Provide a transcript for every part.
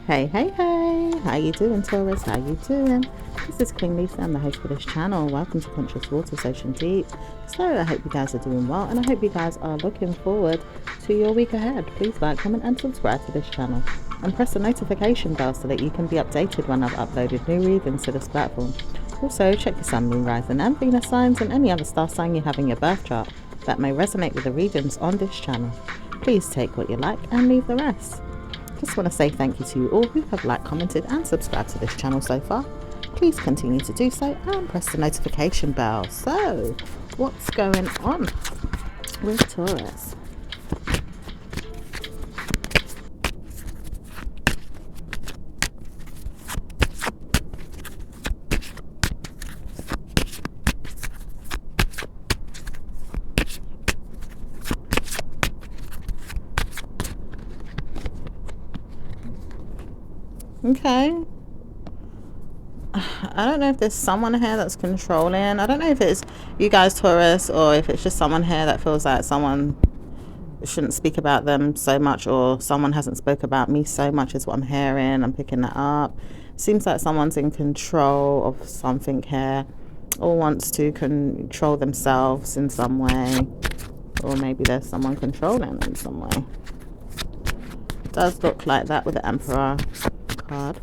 Hey, hey, hey, how you doing, Taurus? How you doing? This is Queen Lisa. I'm the host for this channel. Welcome to Conscious Waters Ocean Deep. So I hope you guys are doing well, and I hope you guys are looking forward to your week ahead. Please like, comment and subscribe to this channel, and press the notification bell so that you can be updated when I've uploaded new readings to this platform. Also, check your sun, moon, rising and Venus signs and any other star sign you have in your birth chart that may resonate with the readings on this channel. Please take what you like and leave the rest. Just want to say thank you to you all who have liked, commented and subscribed to this channel so far. Please continue to do so and press the notification bell. So, what's going on with Taurus? Okay. I don't know if there's someone here that's controlling. I don't know if it's you guys, Taurus, or if it's just someone here that feels like someone shouldn't speak about them so much, or someone hasn't spoke about me so much is what I'm hearing. I'm picking that up. Seems like someone's in control of something here, or wants to control themselves in some way, or maybe there's someone controlling in some way. It does look like that with the Emperor card.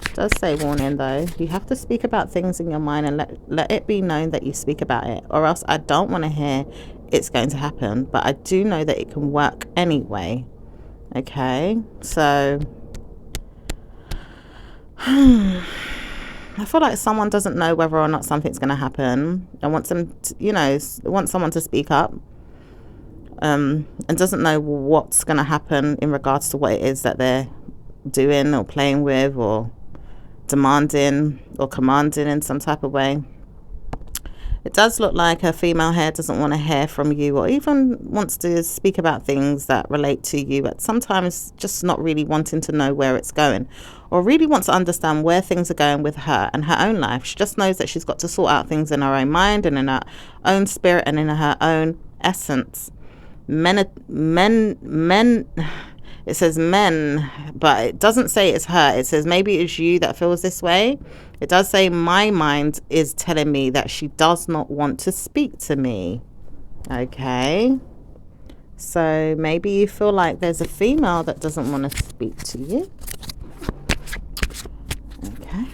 It does say warning though, you have to speak about things in your mind and let it be known that you speak about it, or else I don't want to hear it's going to happen, but I do know that it can work anyway. Okay, so I feel like someone doesn't know whether or not something's going to happen and wants them to, wants someone to speak up, and doesn't know what's going to happen in regards to what it is that they're doing or playing with or demanding or commanding in some type of way. It does look like a female here doesn't want to hear from you, or even wants to speak about things that relate to you, but sometimes just not really wanting to know where it's going, or really wants to understand where things are going with her and her own life. She just knows that she's got to sort out things in her own mind and in her own spirit and in her own essence. It says men, but it doesn't say it's her. It says maybe it's you that feels this way. It does say my mind is telling me that she does not want to speak to me. Okay. So maybe you feel like there's a female that doesn't want to speak to you. Okay.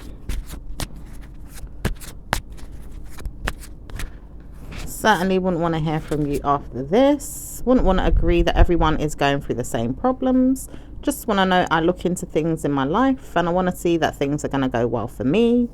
Certainly wouldn't want to hear from you after this. Wouldn't want to agree that everyone is going through the same problems. Just want to know I look into things in my life and I want to see that things are going to go well for me.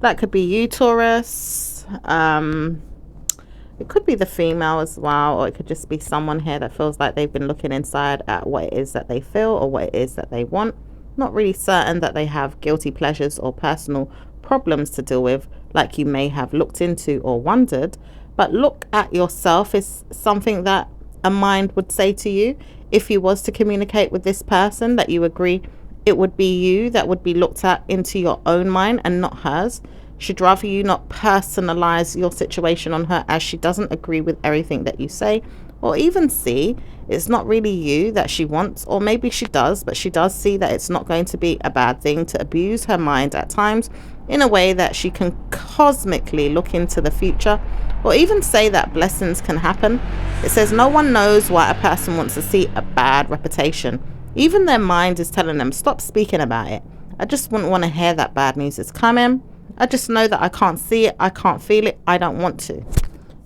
That could be you, Taurus. It could be the female as well, or it could just be someone here that feels like they've been looking inside at what it is that they feel or what it is that they want. Not really certain that they have guilty pleasures or personal problems to deal with, like you may have looked into or wondered. But look at yourself is something that a mind would say to you if you was to communicate with this person, that you agree it would be you that would be looked at into your own mind and not hers. She'd rather you not personalize your situation on her, as she doesn't agree with everything that you say or even see. It's not really you that she wants, or maybe she does, but she does see that it's not going to be a bad thing to abuse her mind at times in a way that she can cosmically look into the future, or even say that blessings can happen. It says no one knows why a person wants to see a bad reputation. Even their mind is telling them, stop speaking about it. I just wouldn't want to hear that bad news is coming. I just know that I can't see it, I can't feel it, I don't want to.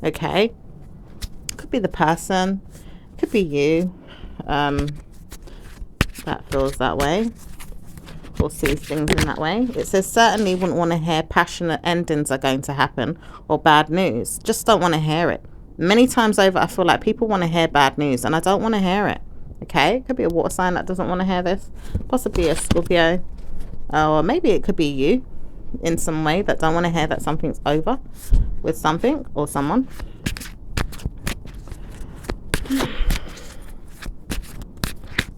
Okay? Could be the person, could be you that feels that way or sees things in that way. It says certainly wouldn't want to hear passionate endings are going to happen or bad news. Just don't want to hear it. Many times over I feel like people want to hear bad news and I don't want to hear it. Okay, it could be a water sign that doesn't want to hear this, possibly a Scorpio, or maybe it could be you in some way that don't want to hear that something's over with something or someone.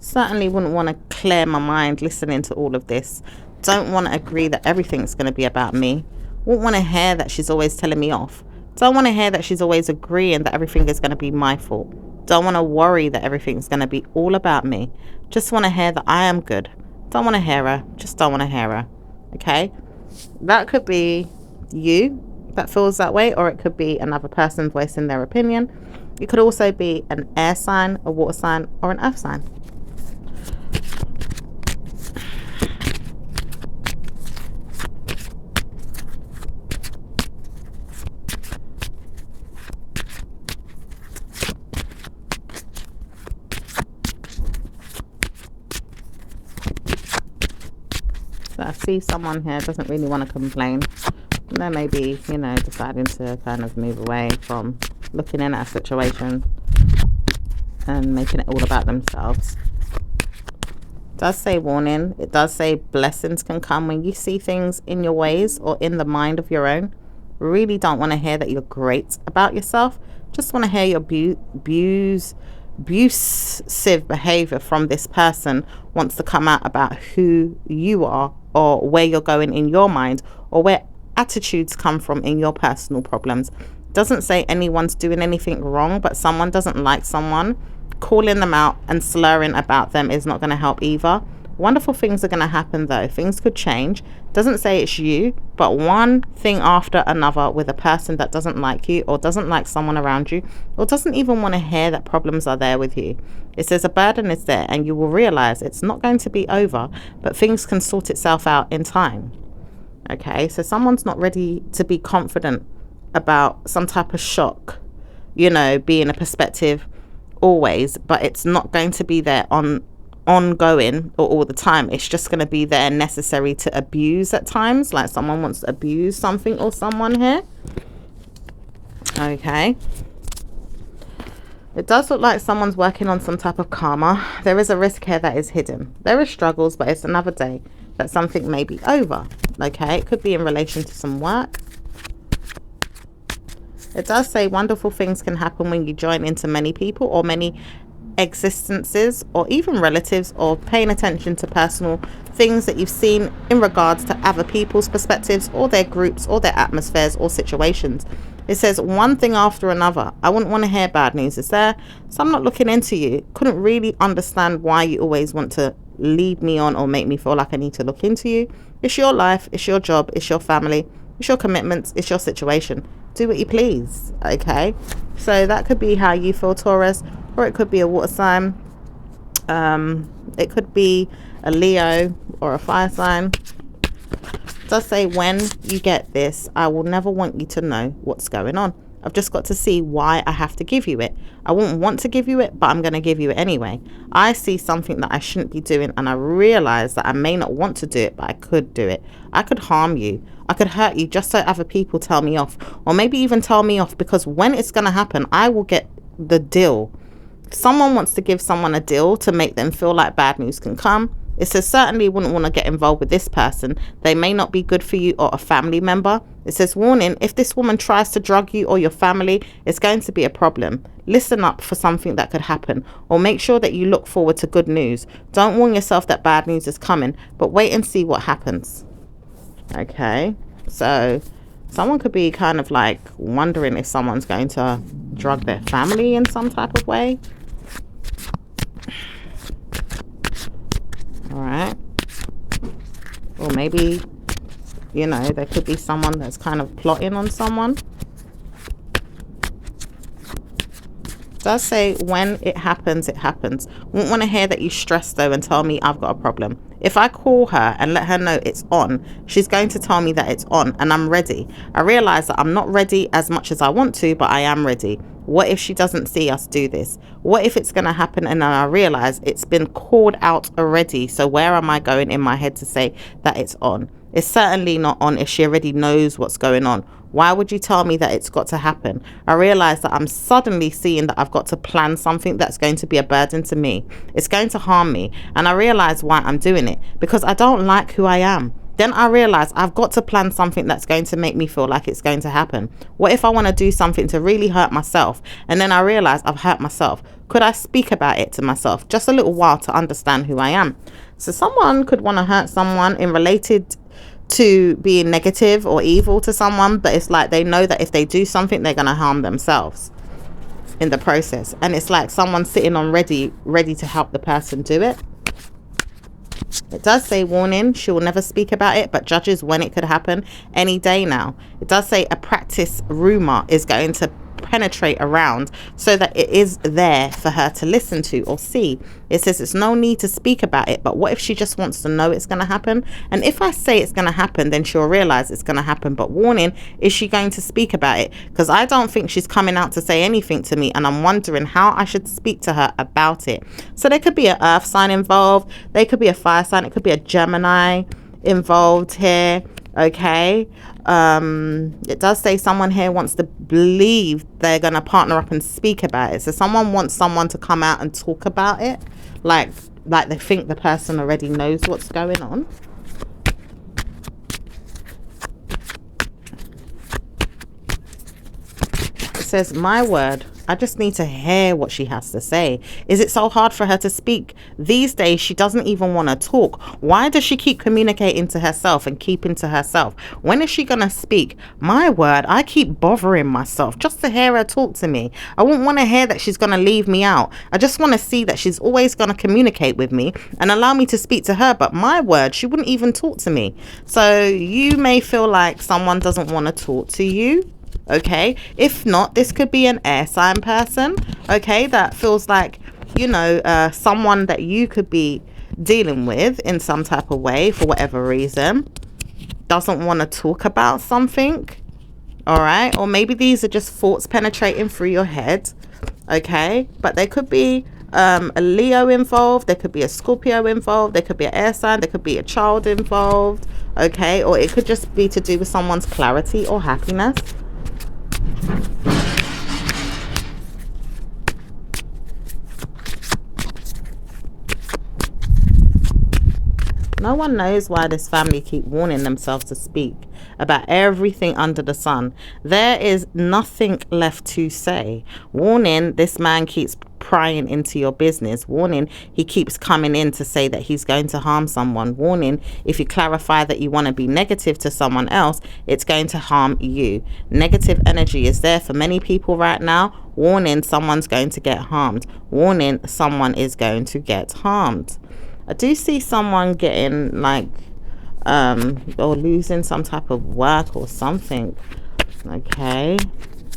Certainly wouldn't want to clear my mind listening to all of this. Don't want to agree that everything's going to be about me. Wouldn't want to hear that she's always telling me off. Don't want to hear that she's always agreeing that everything is going to be my fault. Don't want to worry that everything's going to be all about me. Just want to hear that I am good. Don't want to hear her. Just don't want to hear her. Okay? That could be you that feels that way, or it could be another person voicing their opinion. It could also be an air sign, a water sign, or an earth sign. So I see someone here doesn't really want to complain. They may be, you know, deciding to kind of move away from looking in at a situation and making it all about themselves. It does say warning. It does say blessings can come when you see things in your ways or in the mind of your own. Really don't want to hear that you're great about yourself. Just want to hear your abusive behavior from this person wants to come out about who you are, or where you're going in your mind, or where attitudes come from in your personal problems. Doesn't say anyone's doing anything wrong, but someone doesn't like someone. Calling them out and slurring about them is not going to help either. Wonderful things are going to happen though. Things could change. Doesn't say it's you, but one thing after another with a person that doesn't like you, or doesn't like someone around you, or doesn't even want to hear that problems are there with you. It says a burden is there, and you will realize it's not going to be over, but things can sort itself out in time. Okay, so someone's not ready to be confident about some type of shock, you know, being a perspective always, but it's not going to be there ongoing or all the time. It's just going to be there necessary to abuse at times, like someone wants to abuse something or someone here. Okay, it does look like someone's working on some type of karma. There is a risk here that is hidden. There is struggles, but it's another day that something may be over. Okay, it could be in relation to some work. It does say wonderful things can happen when you join into many people or many existences, or even relatives, or paying attention to personal things that you've seen in regards to other people's perspectives or their groups or their atmospheres or situations. It says one thing after another. I wouldn't want to hear bad news. Is there? So I'm not looking into you. Couldn't really understand why you always want to lead me on or make me feel like I need to look into you. It's your life, it's your job, it's your family, it's your commitments, it's your situation. Do what you please. Okay, so that could be how you feel, Taurus, or it could be a water sign. It could be a Leo or a fire sign. It does say when you get this, I will never want you to know what's going on. I've just got to see why I have to give you it. I won't want to give you it, but I'm going to give you it anyway. I see something that I shouldn't be doing, and I realize that I may not want to do it, but I could do it. I could harm you. I could hurt you just so other people tell me off, or maybe even tell me off, because when it's going to happen, I will get the deal. Someone wants to give someone a deal to make them feel like bad news can come. It says certainly wouldn't want to get involved with this person. They may not be good for you or a family member. It says warning, if this woman tries to drug you or your family, it's going to be a problem. Listen up for something that could happen, or make sure that you look forward to good news. Don't warn yourself that bad news is coming, but wait and see what happens. Okay, so someone could be kind of like wondering if someone's going to drug their family in some type of way. All right, or maybe, you know, there could be someone that's kind of plotting on someone. It does say when it happens, it happens. Won't want to hear that you stress though and tell me I've got a problem. If I call her and let her know it's on, she's going to tell me that it's on and I'm ready. I realize that I'm not ready as much as I want to, but I am ready. What if she doesn't see us do this? What if it's going to happen and then I realize it's been called out already? So where am I going in my head to say that it's on? It's certainly not on if she already knows what's going on. Why would you tell me that it's got to happen? I realize that I'm suddenly seeing that I've got to plan something that's going to be a burden to me. It's going to harm me. And I realize why I'm doing it, because I don't like who I am. Then I realize I've got to plan something that's going to make me feel like it's going to happen. What if I want to do something to really hurt myself? And then I realize I've hurt myself. Could I speak about it to myself just a little while to understand who I am? So someone could want to hurt someone in related to being negative or evil to someone, but it's like they know that if they do something, they're going to harm themselves in the process. And it's like someone sitting on ready to help the person do it. It does say warning, she will never speak about it, but judges when it could happen any day now. It does say a practice rumor is going to penetrate around so that it is there for her to listen to or see. It says it's no need to speak about it, but what if she just wants to know it's going to happen? And if I say it's going to happen, then she'll realize it's going to happen. But warning, is she going to speak about it? Because I don't think she's coming out to say anything to me, and I'm wondering how I should speak to her about it. So there could be an earth sign involved, there could be a fire sign, it could be a Gemini involved here. Okay, it does say someone here wants to believe they're going to partner up and speak about it. So someone wants someone to come out and talk about it, like they think the person already knows what's going on. It says, my word, I just need to hear what she has to say. Is it so hard for her to speak? These days, she doesn't even want to talk. Why does she keep communicating to herself and keeping to herself? When is she going to speak? My word, I keep bothering myself just to hear her talk to me. I wouldn't want to hear that she's going to leave me out. I just want to see that she's always going to communicate with me and allow me to speak to her. But my word, she wouldn't even talk to me. So you may feel like someone doesn't want to talk to you. Okay, if not, this could be an air sign person, okay, that feels like, you know, someone that you could be dealing with in some type of way for whatever reason, doesn't want to talk about something. All right, or maybe these are just thoughts penetrating through your head. Okay, but there could be a Leo involved, there could be a Scorpio involved, there could be an air sign, there could be a child involved. Okay, or it could just be to do with someone's clarity or happiness. No one knows why this family keep warning themselves to speak about everything under the sun. There is nothing left to say. Warning, this man keeps prying into your business. Warning, he keeps coming in to say that he's going to harm someone. Warning, if you clarify that you want to be negative to someone else, it's going to harm you. Negative energy is there for many people right now. Warning, someone's going to get harmed. Warning, someone is going to get harmed. I do see someone getting like or losing some type of work or something. Okay,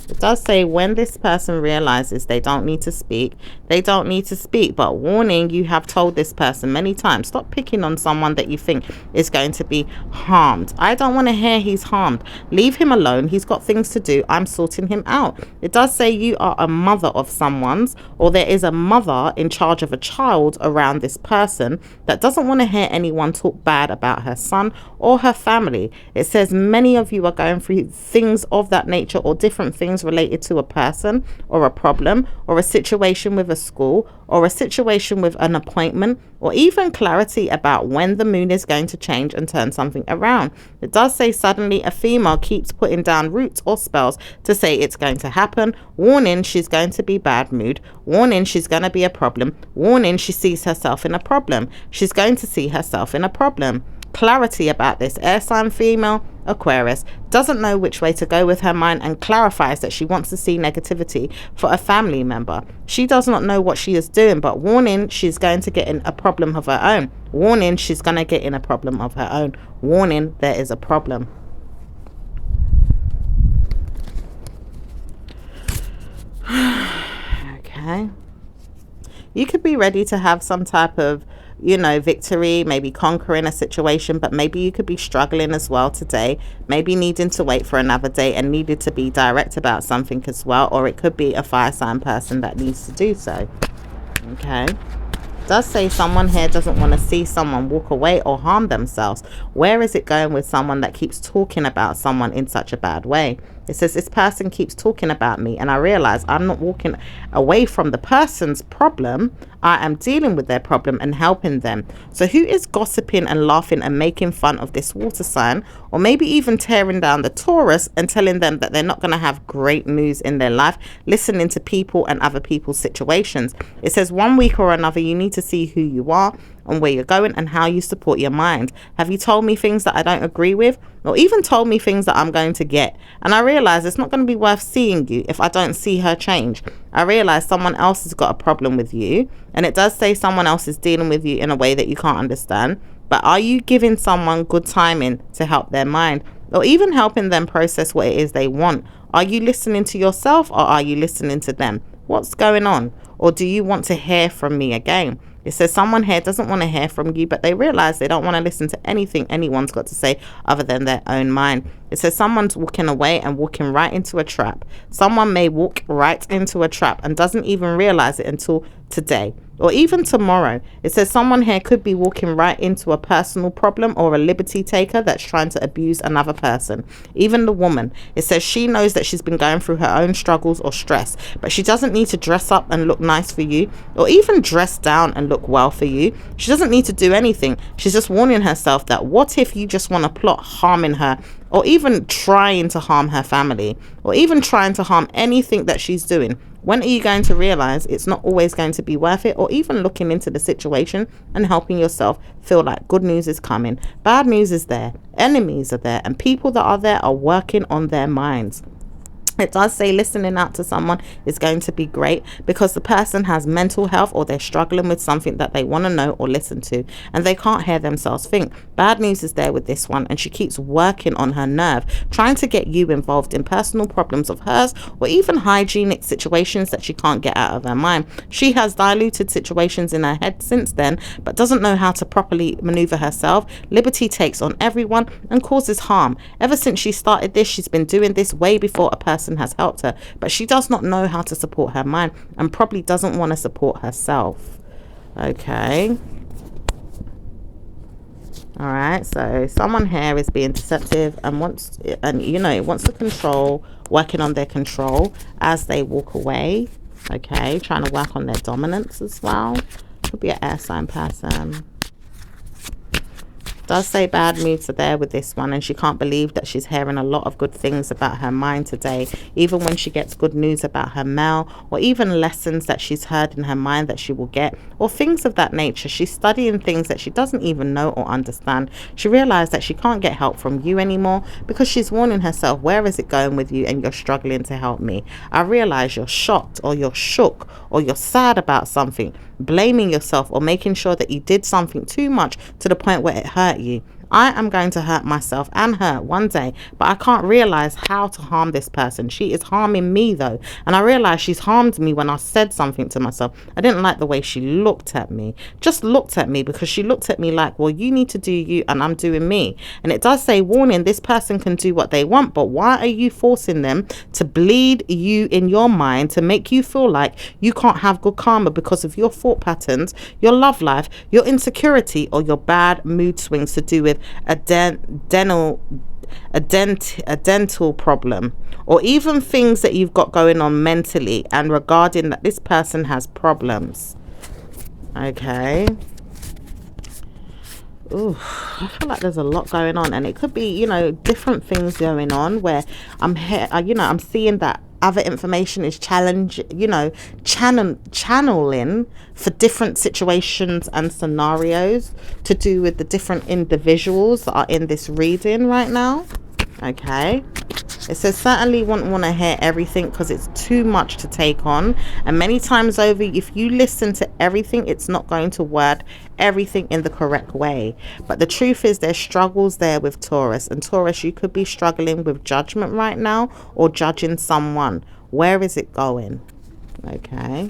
it does say when this person realizes they don't need to speak, they don't need to speak. But warning, you have told this person many times, stop picking on someone that you think is going to be harmed. I don't want to hear he's harmed. Leave him alone. He's got things to do. I'm sorting him out. It does say you are a mother of someone's, or there is a mother in charge of a child around this person that doesn't want to hear anyone talk bad about her son or her family. It says many of you are going through things of that nature, or different things related to a person or a problem or a situation with a school or a situation with an appointment, or even clarity about when the moon is going to change and turn something around. It does say suddenly a female keeps putting down roots or spells to say it's going to happen. Warning, she's going to be bad mood. Warning, she's going to be a problem. Warning, she sees herself in a problem. She's going to see herself in a problem. Clarity about this. Air sign female, Aquarius, doesn't know which way to go with her mind and clarifies that she wants to see negativity for a family member. She does not know what she is doing, but warning, she's going to get in a problem of her own. Warning, she's going to get in a problem of her own. Warning, there is a problem. Okay. You could be ready to have some type of, you know, victory, maybe conquering a situation, but maybe you could be struggling as well today, maybe needing to wait for another day and needed to be direct about something as well, or it could be a fire sign person that needs to do so. Okay, it does say someone here doesn't want to see someone walk away or harm themselves. Where is it going with someone that keeps talking about someone in such a bad way? It says this person keeps talking about me, and I realize I'm not walking away from the person's problem. I am dealing with their problem and helping them. So who is gossiping and laughing and making fun of this water sign, or maybe even tearing down the Taurus and telling them that they're not going to have great news in their life, listening to people and other people's situations? It says 1 week or another, you need to see who you are and where you're going and how you support your mind. Have you told me things that I don't agree with, or even told me things that I'm going to get? And I realize it's not going to be worth seeing you if I don't see her change. I realize someone else has got a problem with you, And it does say someone else is dealing with you in a way that you can't understand. But are you giving someone good timing to help their mind, or even helping them process what it is they want? Are you listening to yourself, or are you listening to them? What's going on? Or do you want to hear from me again? It says someone here doesn't want to hear from you, but they realize they don't want to listen to anything anyone's got to say other than their own mind. It says someone's walking away and walking right into a trap. Someone may walk right into a trap and doesn't even realize it until today or even tomorrow. It says someone here could be walking right into a personal problem or a liberty taker that's trying to abuse another person. Even the woman, it says she knows that she's been going through her own struggles or stress, but she doesn't need to dress up and look nice for you, or even dress down and look well for you. She doesn't need to do anything. She's just warning herself that what if you just want to plot harming her, or even trying to harm her family, or even trying to harm anything that she's doing? When are you going to realize it's not always going to be worth it, or even looking into the situation and helping yourself feel like good news is coming, bad news is there, enemies are there, and people that are there are working on their minds? It does say listening out to someone is going to be great because the person has mental health, or they're struggling with something that they want to know or listen to, and they can't hear themselves think. Bad news is there with this one, and she keeps working on her nerve, trying to get you involved in personal problems of hers, or even hygienic situations that she can't get out of her mind. She has diluted situations in her head since then, but doesn't know how to properly maneuver herself. Liberty takes on everyone and causes harm. Ever since she started this, she's been doing this way before a person has helped her, but she does not know how to support her mind and probably doesn't want to support herself. Okay. All right, so someone here is being deceptive and wants to control, working on their control as they walk away. Okay, trying to work on their dominance as well. Could be an air sign person. Does say bad moods are there with this one, and she can't believe that she's hearing a lot of good things about her mind today, even when she gets good news about her mail, or even lessons that she's heard in her mind that she will get, or things of that nature. She's studying things that she doesn't even know or understand. She realized that she can't get help from you anymore because she's warning herself, where is it going with you, and you're struggling to help me? I realize you're shocked, or you're shook, or you're sad about something, blaming yourself, or making sure that you did something too much to the point where it hurt you. I am going to hurt myself and her one day, but I can't realize how to harm this person. She is harming me though, and I realize she's harmed me when I said something to myself. I didn't like the way she looked at me, just looked at me, because she looked at me like, well, you need to do you and I'm doing me. And it does say, warning, this person can do what they want, but why are you forcing them to bleed you in your mind, to make you feel like you can't have good karma because of your thought patterns, your love life, your insecurity, or your bad mood swings to do with a dental problem, or even things that you've got going on mentally and regarding that this person has problems? Okay. Ooh, I feel like there's a lot going on, and it could be, different things going on where I'm here, I'm seeing that other information is channeling for different situations and scenarios to do with the different individuals that are in this reading right now. Okay. It says certainly wouldn't want to hear everything because it's too much to take on, and many times over, if you listen to everything, it's not going to word everything in the correct way. But the truth is, there's struggles there with Taurus, and Taurus, you could be struggling with judgment right now, or judging someone. Where is it going? Okay.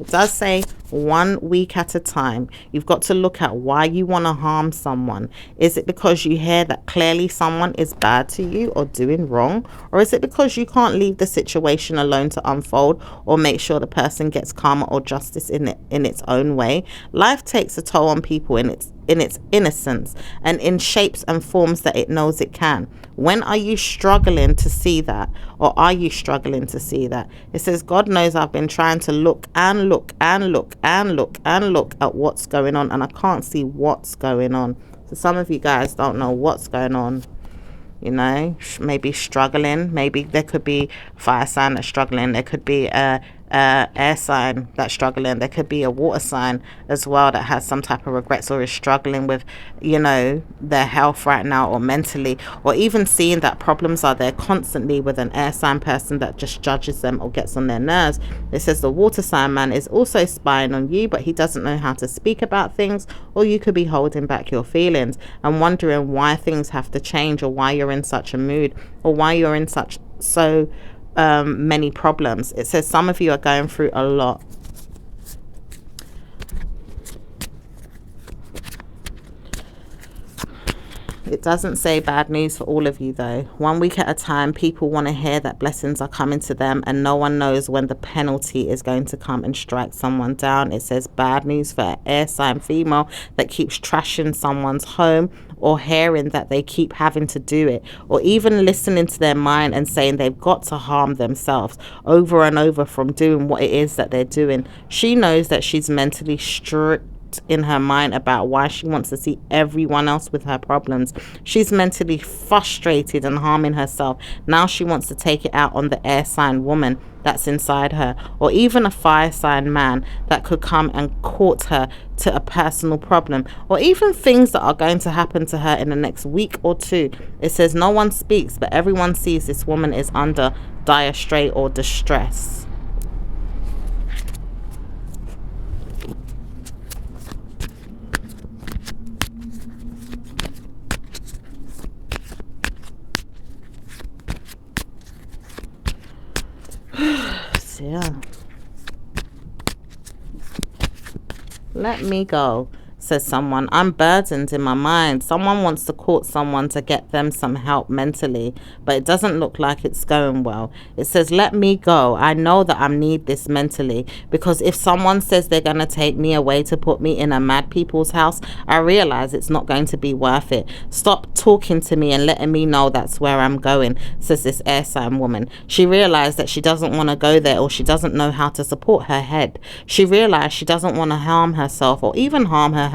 It does say 1 week at a time. You've got to look at why you want to harm someone. Is it because you hear that clearly someone is bad to you or doing wrong? Or is it because you can't leave the situation alone to unfold, or make sure the person gets karma or justice in its own way? Life takes a toll on people in its innocence and in shapes and forms that it knows it can. When are you struggling to see that, or are you struggling to see that? It says, God knows I've been trying to look and look and look and look and look at what's going on, and I can't see what's going on. So some of you guys don't know what's going on. Maybe struggling. Maybe there could be fire sign that's struggling. There could be a air sign that's struggling. There could be a water sign as well that has some type of regrets or is struggling with, you know, their health right now or mentally, or even seeing that problems are there constantly with an air sign person that just judges them or gets on their nerves. It says the water sign man is also spying on you, but he doesn't know how to speak about things, or you could be holding back your feelings and wondering why things have to change, or why you're in such a mood, or why you're in so many problems. It says some of you are going through a lot. It doesn't say bad news for all of you though. 1 week at a time, people want to hear that blessings are coming to them, and no one knows when the penalty is going to come and strike someone down. It says bad news for an air sign female that keeps trashing someone's home, or hearing that they keep having to do it, or even listening to their mind and saying they've got to harm themselves over and over from doing what it is that they're doing. She knows that she's mentally strict in her mind about why she wants to see everyone else with her problems. She's mentally frustrated and harming herself. Now she wants to take it out on the air sign woman that's inside her, or even a fire sign man that could come and court her to a personal problem, or even things that are going to happen to her in the next week or two. It says no one speaks, but everyone sees this woman is under dire strait or distress. Yeah. Let me go, says someone. I'm burdened in my mind. Someone wants to court someone to get them some help mentally, but it doesn't look like it's going well. It says, let me go. I know that I need this mentally, because if someone says they're going to take me away to put me in a mad people's house, I realize it's not going to be worth it. Stop talking to me and letting me know that's where I'm going, says this air sign woman. She realized that she doesn't want to go there, or she doesn't know how to support her head. She realized she doesn't want to harm herself, or even harm her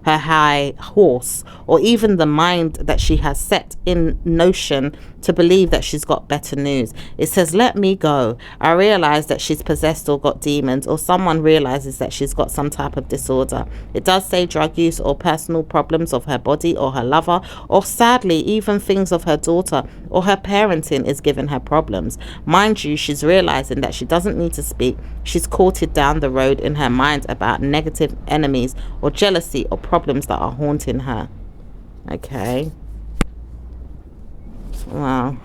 high horse, or even the mind that she has set in notion to believe that she's got better news. It says, let me go. I realize that she's possessed or got demons, or someone realizes that she's got some type of disorder. It does say drug use or personal problems of her body or her lover, or sadly even things of her daughter or her parenting is giving her problems. Mind you, she's realizing that she doesn't need to speak. She's courted down the road in her mind about negative enemies or jealousy or problems that are haunting her. Okay. Wow.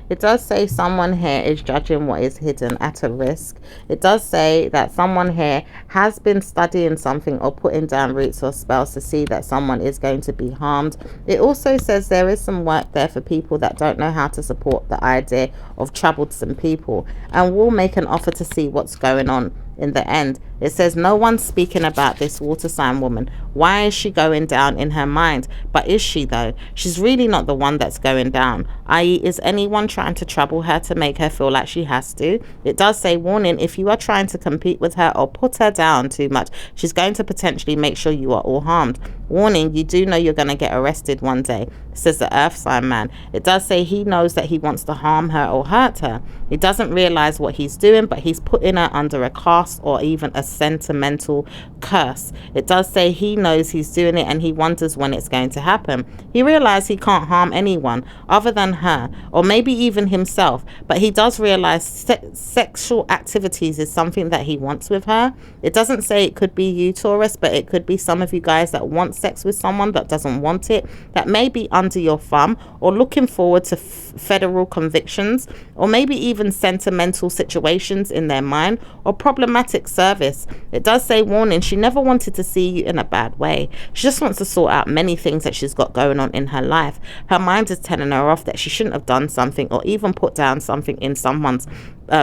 It does say someone here is judging what is hidden at a risk. It does say that someone here has been studying something or putting down roots or spells to see that someone is going to be harmed. It also says there is some work there for people that don't know how to support the idea of troublesome people, and will make an offer to see what's going on in the end. It says no one's speaking about this water sign woman. Why is she going down in her mind? But is she though? She's really not the one that's going down. I.e., is anyone trying to trouble her to make her feel like she has to? It does say, warning, if you are trying to compete with her or put her down too much, she's going to potentially make sure you are all harmed. Warning, you do know you're going to get arrested one day, says the earth sign man. It does say he knows that he wants to harm her or hurt her. He doesn't realize what he's doing, but he's putting her under a cast or even a sentimental curse. It does say he knows he's doing it and he wonders when it's going to happen. He realizes he can't harm anyone other than her, or maybe even himself, but he does realize sexual activities is something that he wants with her. It doesn't say it could be you, Taurus, but it could be some of you guys that want sex with someone that doesn't want it, that may be under your thumb, or looking forward to federal convictions, or maybe even sentimental situations in their mind, or problematic service. It does say, warning, she never wanted to see you in a bad way. She just wants to sort out many things that she's got going on in her life. Her mind is telling her off that she shouldn't have done something or even put down something in someone's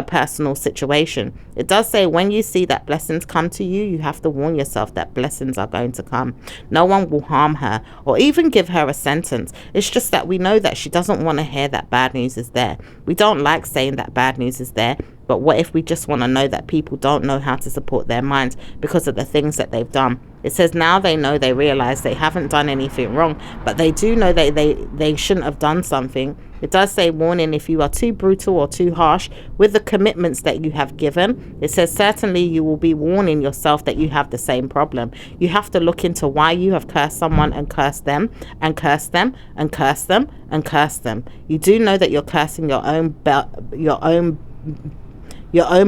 personal situation. It does say when you see that blessings come to you, you have to warn yourself that blessings are going to come. No one will harm her or even give her a sentence. It's just that we know that she doesn't want to hear that bad news is there. We don't like saying that bad news is there, but what if we just want to know that people don't know how to support their minds because of the things that they've done? It says now they realize they haven't done anything wrong, but they do know they shouldn't have done something, It does say, warning, if you are too brutal or too harsh with the commitments that you have given, it says certainly you will be warning yourself that you have the same problem. You have to look into why you have cursed someone and cursed them and cursed them and cursed them and cursed them. You do know that you're cursing your own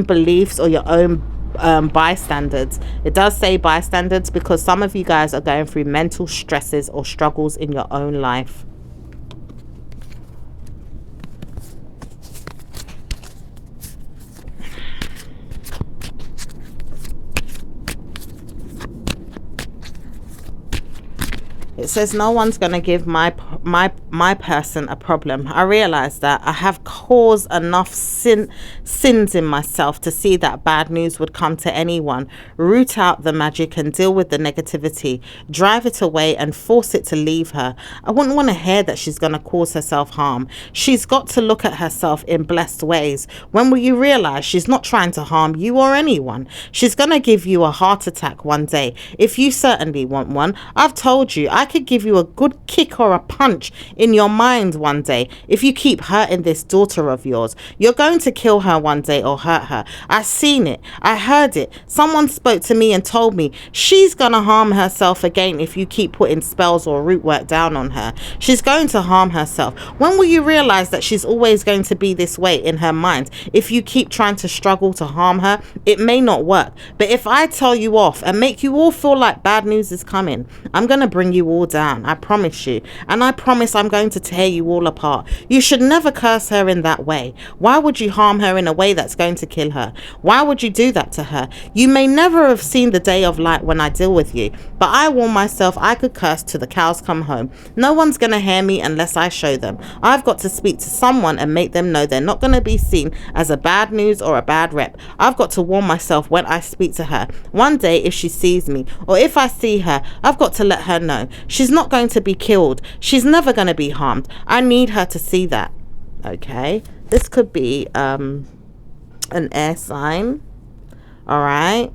beliefs or your own bystanders. It does say bystanders because some of you guys are going through mental stresses or struggles in your own life. It says no one's going to give my person a problem. I realize that I have caused enough sins in myself to see that bad news would come to anyone. Root out the magic and deal with the negativity. Drive it away and force it to leave her. I wouldn't want to hear that she's going to cause herself harm. She's got to look at herself in blessed ways. When will you realize she's not trying to harm you or anyone? She's going to give you a heart attack one day. If you certainly want one, I've told you, I could give you a good kick or a punch in your mind one day if you keep hurting this daughter of yours. You're going to kill her one day or hurt her. I've seen it. I heard it. Someone spoke to me and told me she's going to harm herself again if you keep putting spells or root work down on her. She's going to harm herself. When will you realize that she's always going to be this way in her mind? If you keep trying to struggle to harm her, it may not work. But if I tell you off and make you all feel like bad news is coming, I'm going to bring you all down. I promise you. And I promise I'm going to tear you all apart. You should never curse her in that way. Why would you harm her in a way that's going to kill her? Why would you do that to her? You may never have seen the day of light when I deal with you, but I warn myself I could curse till the cows come home. No one's going to hear me unless I show them. I've got to speak to someone and make them know they're not going to be seen as a bad news or a bad rep. I've got to warn myself when I speak to her. One day if she sees me or if I see her, I've got to let her know. She's not going to be killed. She's never going to be harmed. I need her to see that. Okay, this could be an air sign. All right,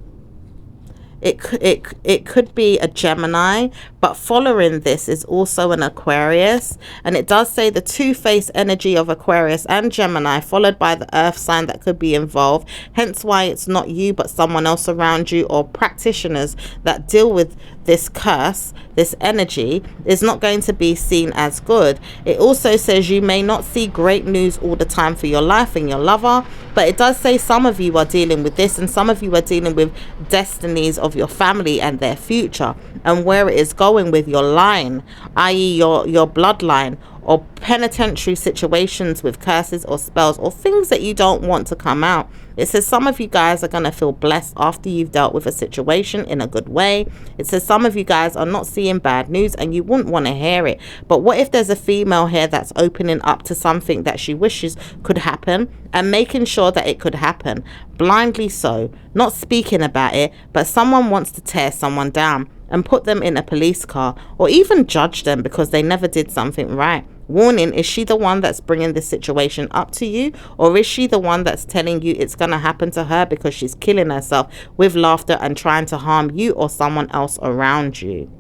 it could be a Gemini, but following this is also an Aquarius, and it does say the two-faced energy of Aquarius and Gemini followed by the earth sign that could be involved, hence why it's not you but someone else around you or practitioners that deal with this curse. This energy is not going to be seen as good. It also says you may not see great news all the time for your life and your lover, but it does say some of you are dealing with this and some of you are dealing with destinies of your family and their future and where it is going with your line, i.e. your bloodline, or penitentiary situations with curses or spells or things that you don't want to come out. It says some of you guys are going to feel blessed after you've dealt with a situation in a good way. It says some of you guys are not seeing bad news and you wouldn't want to hear it. But what if there's a female here that's opening up to something that she wishes could happen and making sure that it could happen? Blindly so, not speaking about it, but someone wants to tear someone down and put them in a police car or even judge them because they never did something right. Warning, is she the one that's bringing this situation up to you, or is she the one that's telling you it's going to happen to her because she's killing herself with laughter and trying to harm you or someone else around you?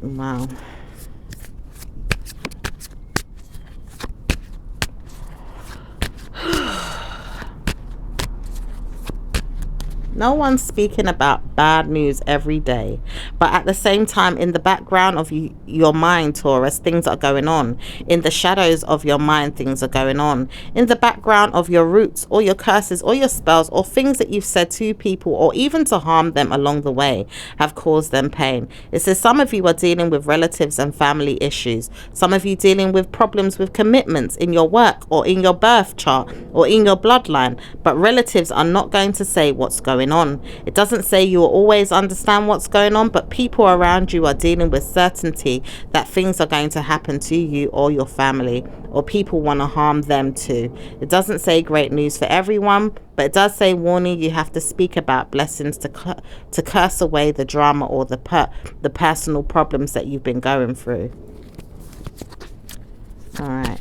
Wow. No one's speaking about bad news every day, but at the same time, in the background of your mind, Taurus, things are going on. In the shadows of your mind, things are going on. In the background of your roots or your curses or your spells or things that you've said to people or even to harm them along the way have caused them pain. It says some of you are dealing with relatives and family issues. Some of you dealing with problems with commitments in your work or in your birth chart or in your bloodline, but relatives are not going to say what's going on. It doesn't say you will always understand what's going on, but people around you are dealing with certainty that things are going to happen to you or your family, or people want to harm them too. It doesn't say great news for everyone, but it does say warning, you have to speak about blessings to curse away the drama or the personal problems that you've been going through. All right.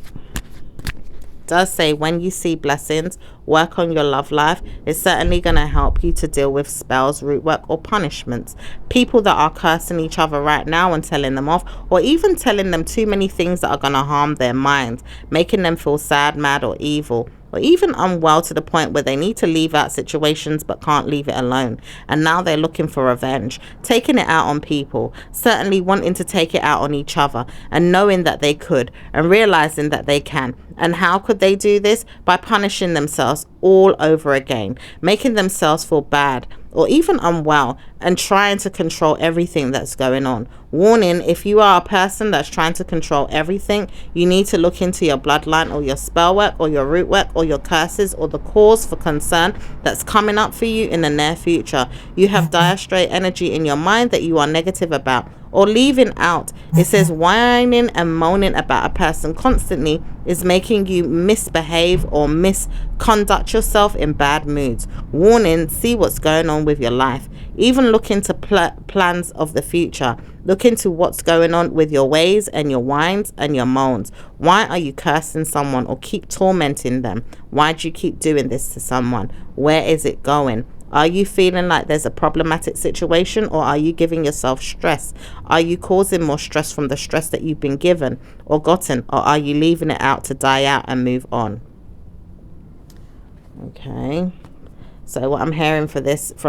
does say when you see blessings, work on your love life. It's certainly going to help you to deal with spells, root work, or punishments. People that are cursing each other right now and telling them off, or even telling them too many things that are going to harm their minds, making them feel sad, mad, or evil, or even unwell to the point where they need to leave out situations but can't leave it alone. And now they're looking for revenge, taking it out on people, certainly wanting to take it out on each other, and knowing that they could, and realizing that they can. And how could they do this? By punishing themselves all over again, making themselves feel bad or even unwell, and trying to control everything that's going on. Warning, if you are a person that's trying to control everything, you need to look into your bloodline or your spell work or your root work or your curses or the cause for concern that's coming up for you in the near future. You have dire straight energy in your mind that you are negative about or leaving out. It says whining and moaning about a person constantly is making you misbehave or misconduct yourself in bad moods. Warning, see what's going on with your life. Even look into plans of the future. Look into what's going on with your ways and your whines and your moans. Why are you cursing someone or keep tormenting them? Why do you keep doing this to someone? Where is it going? Are you feeling like there's a problematic situation, or are you giving yourself stress? Are you causing more stress from the stress that you've been given or gotten, or are you leaving it out to die out and move on? Okay. So what I'm hearing from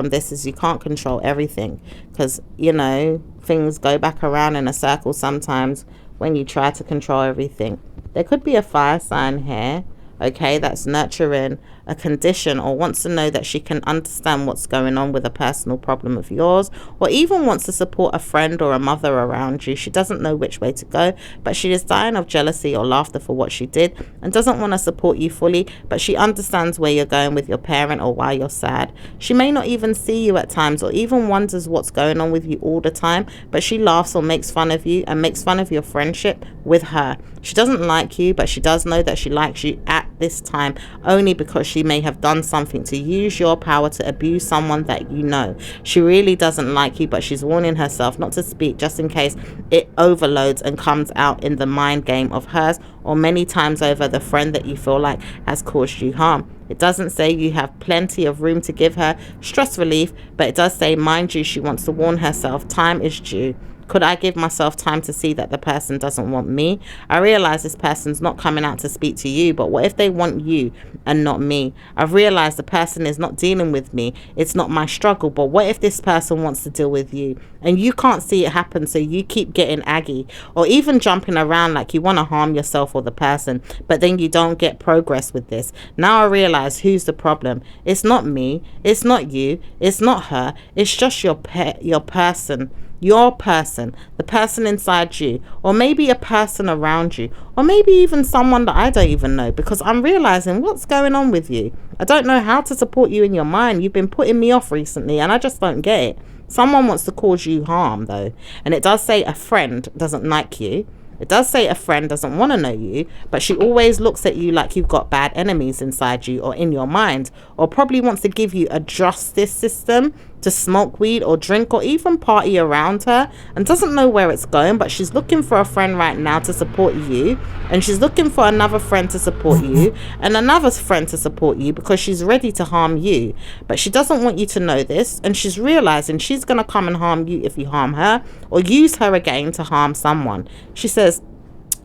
this is you can't control everything, because, you know, things go back around in a circle sometimes when you try to control everything. There could be a fire sign here, okay, that's nurturing a condition or wants to know that she can understand what's going on with a personal problem of yours, or even wants to support a friend or a mother around you. She doesn't know which way to go, but she is dying of jealousy or laughter for what she did and doesn't want to support you fully, but she understands where you're going with your parent or why you're sad. She may not even see you at times or even wonders what's going on with you all the time, but she laughs or makes fun of you and makes fun of your friendship with her. She doesn't like you, but she does know that she likes you at this time only because she may have done something to use your power to abuse someone that you know. She really doesn't like you, but she's warning herself not to speak just in case it overloads and comes out in the mind game of hers, or many times over the friend that you feel like has caused you harm. It doesn't say you have plenty of room to give her stress relief, but it does say, mind you, she wants to warn herself, time is due. Could I give myself time to see that the person doesn't want me? I realize this person's not coming out to speak to you, but what if they want you and not me? I've realized the person is not dealing with me. It's not my struggle, but what if this person wants to deal with you? And you can't see it happen, so you keep getting aggy or even jumping around like you want to harm yourself or the person, but then you don't get progress with this. Now I realize who's the problem. It's not me. It's not you. It's not her. It's just your person. Your person, the person inside you, or maybe a person around you, or maybe even someone that I don't even know, because I'm realizing what's going on with you. I don't know how to support you in your mind. You've been putting me off recently and I just don't get it. Someone wants to cause you harm though, and it does say a friend doesn't like you. It does say a friend doesn't want to know you, but she always looks at you like you've got bad enemies inside you or in your mind, or probably wants to give you a justice system to smoke weed or drink or even party around her, and doesn't know where it's going, but she's looking for a friend right now to support you, and she's looking for another friend to support you and another friend to support you because she's ready to harm you, but she doesn't want you to know this, and she's realizing she's going to come and harm you if you harm her or use her again to harm someone. She says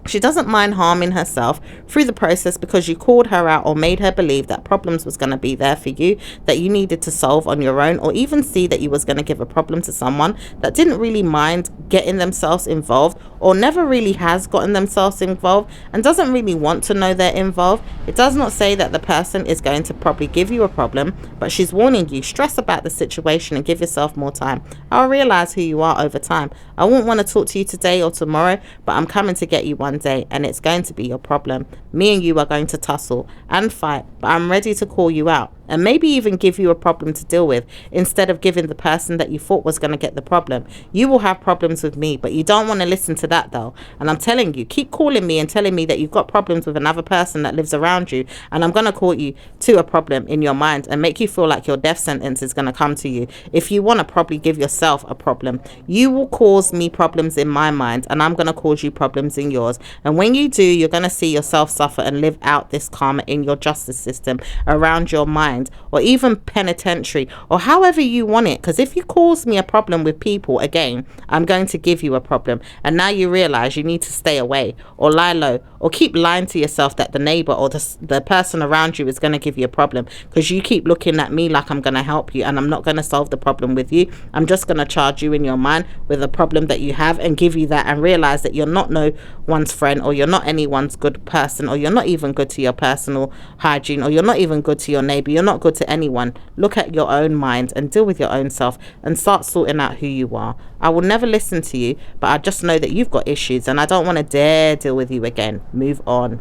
she doesn't mind harming herself through the process because you called her out or made her believe that problems was going to be there for you that you needed to solve on your own, or even see that you was going to give a problem to someone that didn't really mind getting themselves involved or never really has gotten themselves involved and doesn't really want to know they're involved. It does not say that the person is going to probably give you a problem, but she's warning you, stress about the situation and give yourself more time. I'll realize who you are over time. I won't want to talk to you today or tomorrow, but I'm coming to get you one day, and it's going to be your problem. Me and you are going to tussle and fight, but I'm ready to call you out and maybe even give you a problem to deal with instead of giving the person that you thought was going to get the problem. You will have problems with me, but you don't want to listen to that though. And I'm telling you, keep calling me and telling me that you've got problems with another person that lives around you, and I'm going to call you to a problem in your mind and make you feel like your death sentence is going to come to you. If you want to probably give yourself a problem, you will cause me problems in my mind, and I'm going to cause you problems in yours. And when you do, you're going to see yourself suffer and live out this karma in your justice system, around your mind, or even penitentiary, or however you want it. Because if you cause me a problem with people again, I'm going to give you a problem. And now you realize you need to stay away or lie low, or keep lying to yourself that the neighbor or the person around you is going to give you a problem, because you keep looking at me like I'm going to help you, and I'm not going to solve the problem with you. I'm just going to charge you in your mind with a problem that you have and give you that, and realize that you're not no one's friend, or you're not anyone's good person, or you're not even good to your personal hygiene, or you're not even good to your neighbor. You're not good to anyone. Look at your own mind and deal with your own self and start sorting out who you are. I will never listen to you, but I just know that you've got issues, and I don't want to dare deal with you again. Move on.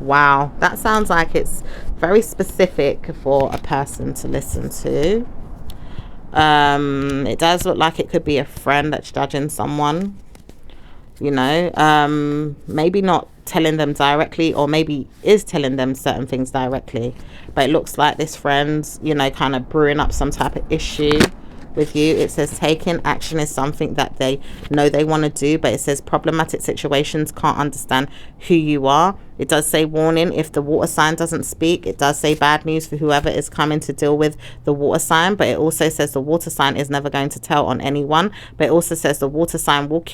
Wow, that sounds like it's very specific for a person to listen to. It does look like it could be a friend that's judging someone, you know, maybe not telling them directly, or maybe is telling them certain things directly, but it looks like this friend's, you know, kind of brewing up some type of issue with you. It says taking action is something that they know they want to do, but it says problematic situations can't understand who you are. It does say warning if the water sign doesn't speak. It does say bad news for whoever is coming to deal with the water sign, but it also says the water sign is never going to tell on anyone. But it also says the water sign will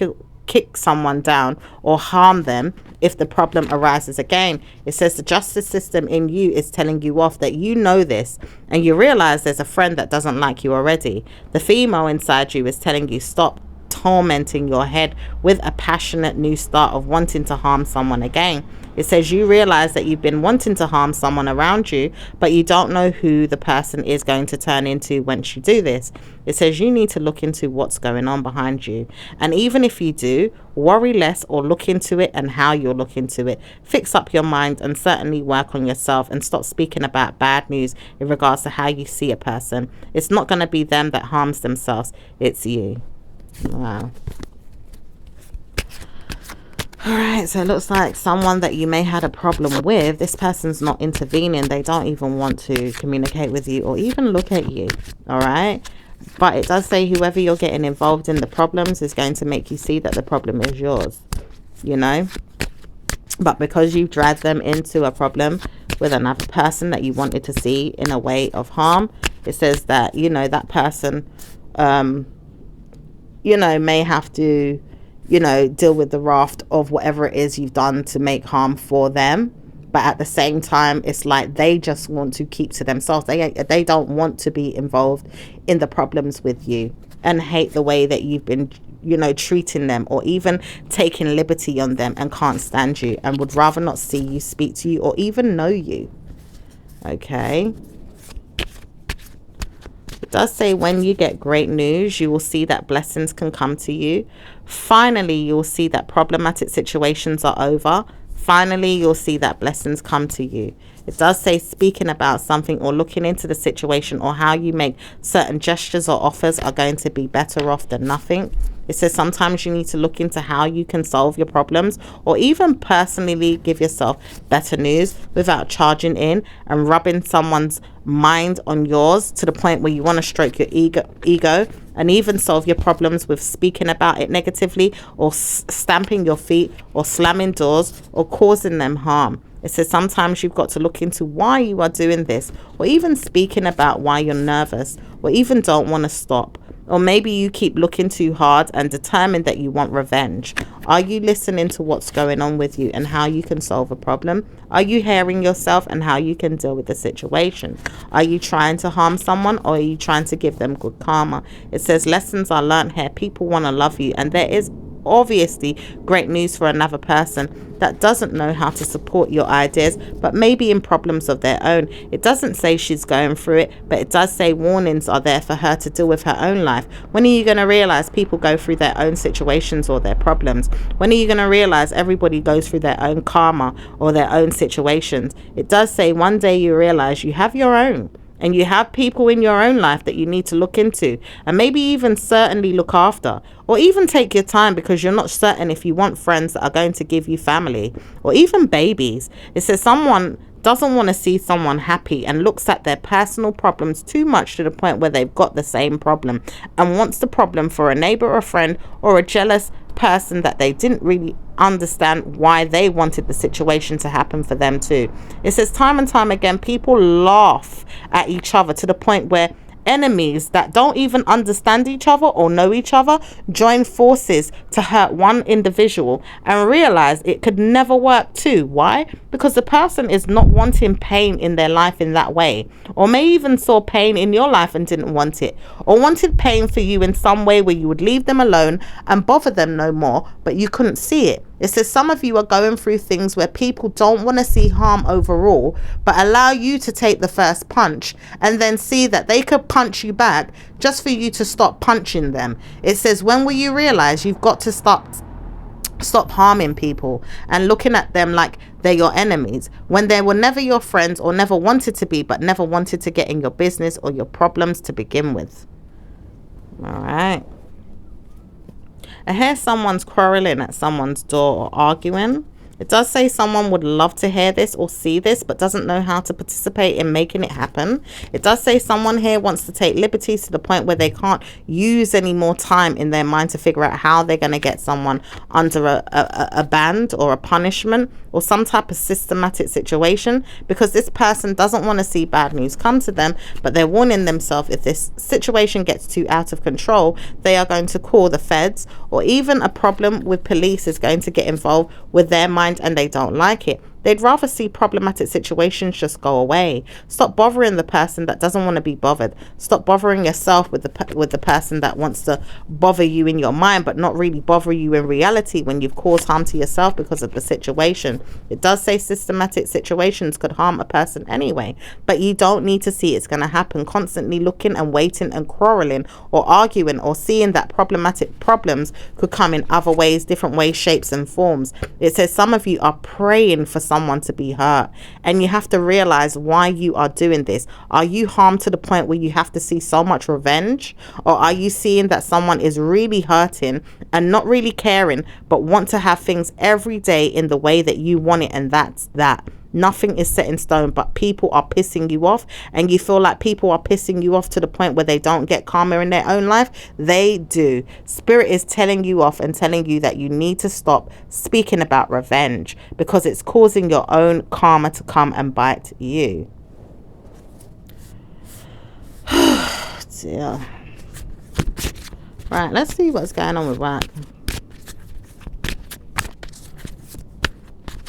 kick someone down or harm them if the problem arises again. It says the justice system in you is telling you off, that you know this, and you realize there's a friend that doesn't like you already. The female inside you is telling you stop tormenting your head with a passionate new start of wanting to harm someone again. It says you realize that you've been wanting to harm someone around you, but you don't know who the person is going to turn into once you do this. It says you need to look into what's going on behind you. And even if you do, worry less or look into it and how you'll look into it. Fix up your mind and certainly work on yourself, and stop speaking about bad news in regards to how you see a person. It's not going to be them that harms themselves. It's you. Wow. Alright, so it looks like someone that you may had a problem with, this person's not intervening. They don't even want to communicate with you or even look at you. Alright, but it does say whoever you're getting involved in the problems is going to make you see that the problem is yours, you know. But because you dragged them into a problem with another person that you wanted to see in a way of harm, it says that, you know, that person you know, may have to, you know, deal with the raft of whatever it is you've done to make harm for them. But at the same time, it's like they just want to keep to themselves. They don't want to be involved in the problems with you, and hate the way that you've been, you know, treating them, or even taking liberty on them, and can't stand you and would rather not see you, speak to you, or even know you. Okay. It does say when you get great news, you will see that blessings can come to you. Finally, you'll see that problematic situations are over. Finally, you'll see that blessings come to you. It does say speaking about something or looking into the situation or how you make certain gestures or offers are going to be better off than nothing. It says sometimes you need to look into how you can solve your problems, or even personally give yourself better news without charging in and rubbing someone's mind on yours to the point where you want to stroke your ego and even solve your problems with speaking about it negatively, or stamping your feet, or slamming doors, or causing them harm. It says sometimes you've got to look into why you are doing this, or even speaking about why you're nervous, or even don't want to stop. Or maybe you keep looking too hard and determined that you want revenge. Are you listening to what's going on with you and how you can solve a problem? Are you hearing yourself and how you can deal with the situation? Are you trying to harm someone, or are you trying to give them good karma? It says lessons are learned here. People want to love you, and there is obviously great news for another person that doesn't know how to support your ideas, but maybe in problems of their own. It doesn't say she's going through it, but it does say warnings are there for her to deal with her own life. When are you going to realize people go through their own situations or their problems? When are you going to realize everybody goes through their own karma or their own situations? It does say one day you realize you have your own. And you have people in your own life that you need to look into and maybe even certainly look after, or even take your time, because you're not certain if you want friends that are going to give you family or even babies. It says someone doesn't want to see someone happy and looks at their personal problems too much to the point where they've got the same problem and wants the problem for a neighbor or a friend or a jealous person that they didn't really understand why they wanted the situation to happen for them too. It says time and time again, people laugh at each other to the point where enemies that don't even understand each other or know each other join forces to hurt one individual and realize it could never work too. Why? Because the person is not wanting pain in their life in that way, or may even saw pain in your life and didn't want it, or wanted pain for you in some way where you would leave them alone and bother them no more, but you couldn't see it. It says some of you are going through things where people don't want to see harm overall, but allow you to take the first punch and then see that they could punch you back just for you to stop punching them. It says, when will you realize you've got to stop harming people and looking at them like they're your enemies, when they were never your friends or never wanted to be, but never wanted to get in your business or your problems to begin with. All right. I hear someone's quarreling at someone's door or arguing. It does say someone would love to hear this or see this, but doesn't know how to participate in making it happen. It does say someone here wants to take liberties to the point where they can't use any more time in their mind to figure out how they're going to get someone under a band or a punishment or some type of systematic situation, because this person doesn't want to see bad news come to them, but they're warning themselves if this situation gets too out of control, they are going to call the feds, or even a problem with police is going to get involved with their mind and they don't like it. They'd rather see problematic situations just go away. Stop bothering the person that doesn't want to be bothered. Stop bothering yourself with the person that wants to bother you in your mind but not really bother you in reality when you've caused harm to yourself because of the situation. It does say systematic situations could harm a person anyway, but you don't need to see it's going to happen. Constantly looking and waiting and quarreling or arguing or seeing that problematic problems could come in other ways, different ways, shapes and forms. It says some of you are praying for someone to be hurt, and you have to realize why you are doing this. Are you harmed to the point where you have to see so much revenge, or are you seeing that someone is really hurting and not really caring but want to have things every day in the way that you want it, and that's that? Nothing is set in stone, but people are pissing you off, and you feel like people are pissing you off to the point where they don't get karma in their own life. They do. Spirit is telling you off and telling you that you need to stop speaking about revenge, because it's causing your own karma to come and bite you. Dear. Right, let's see what's going on with work.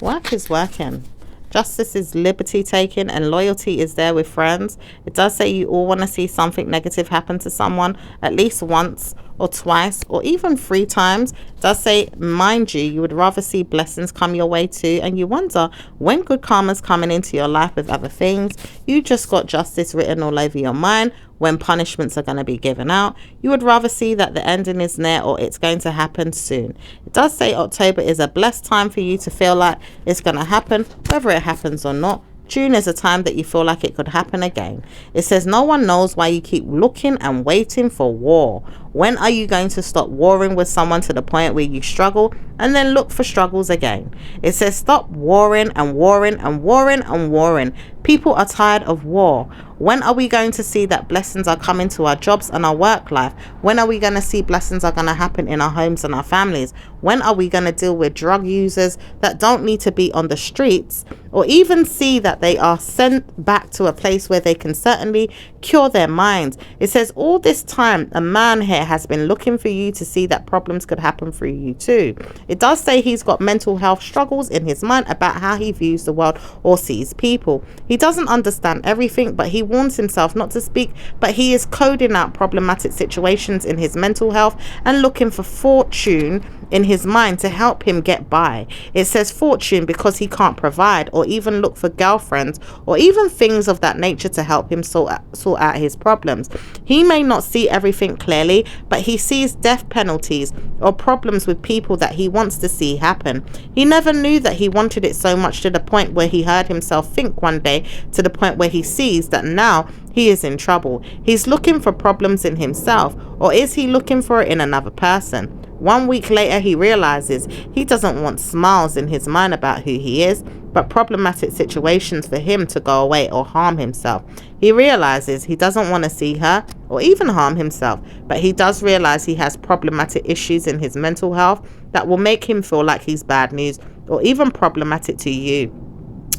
Work is working. Justice is liberty taking, and loyalty is there with friends. It does say you all want to see something negative happen to someone at least once or twice or even 3 times. It does say, mind you would rather see blessings come your way too, and you wonder when good karma's coming into your life with other things. You just got justice written all over your mind when punishments are going to be given out. You would rather see that the ending is near or it's going to happen soon. It does say October is a blessed time for you to feel like it's going to happen, whether it happens or not. June is a time that you feel like it could happen again. It says no one knows why you keep looking and waiting for war. When are you going to stop warring with someone to the point where you struggle and then look for struggles again? It says stop warring and warring and warring and warring. People are tired of war. When are we going to see that blessings are coming to our jobs and our work life? When are we going to see blessings are going to happen in our homes and our families? When are we going to deal with drug users that don't need to be on the streets, or even see that they are sent back to a place where they can certainly cure their minds. It says all this time a man here has been looking for you to see that problems could happen through you too. It does say he's got mental health struggles in his mind about how he views the world or sees people. He doesn't understand everything, but he warns himself not to speak, but he is coding out problematic situations in his mental health and looking for fortune in his mind to help him get by. It says fortune because he can't provide or even look for girlfriends or even things of that nature to help him sort out his problems. He may not see everything clearly, but he sees death penalties or problems with people that he wants to see happen. He never knew that he wanted it so much to the point where he heard himself think one day, to the point where he sees that now he is in trouble. He's looking for problems in himself, or is he looking for it in another person? 1 week later, he realizes he doesn't want smiles in his mind about who he is, but problematic situations for him to go away or harm himself. He realizes he doesn't want to see her or even harm himself, but he does realize he has problematic issues in his mental health that will make him feel like he's bad news or even problematic to you.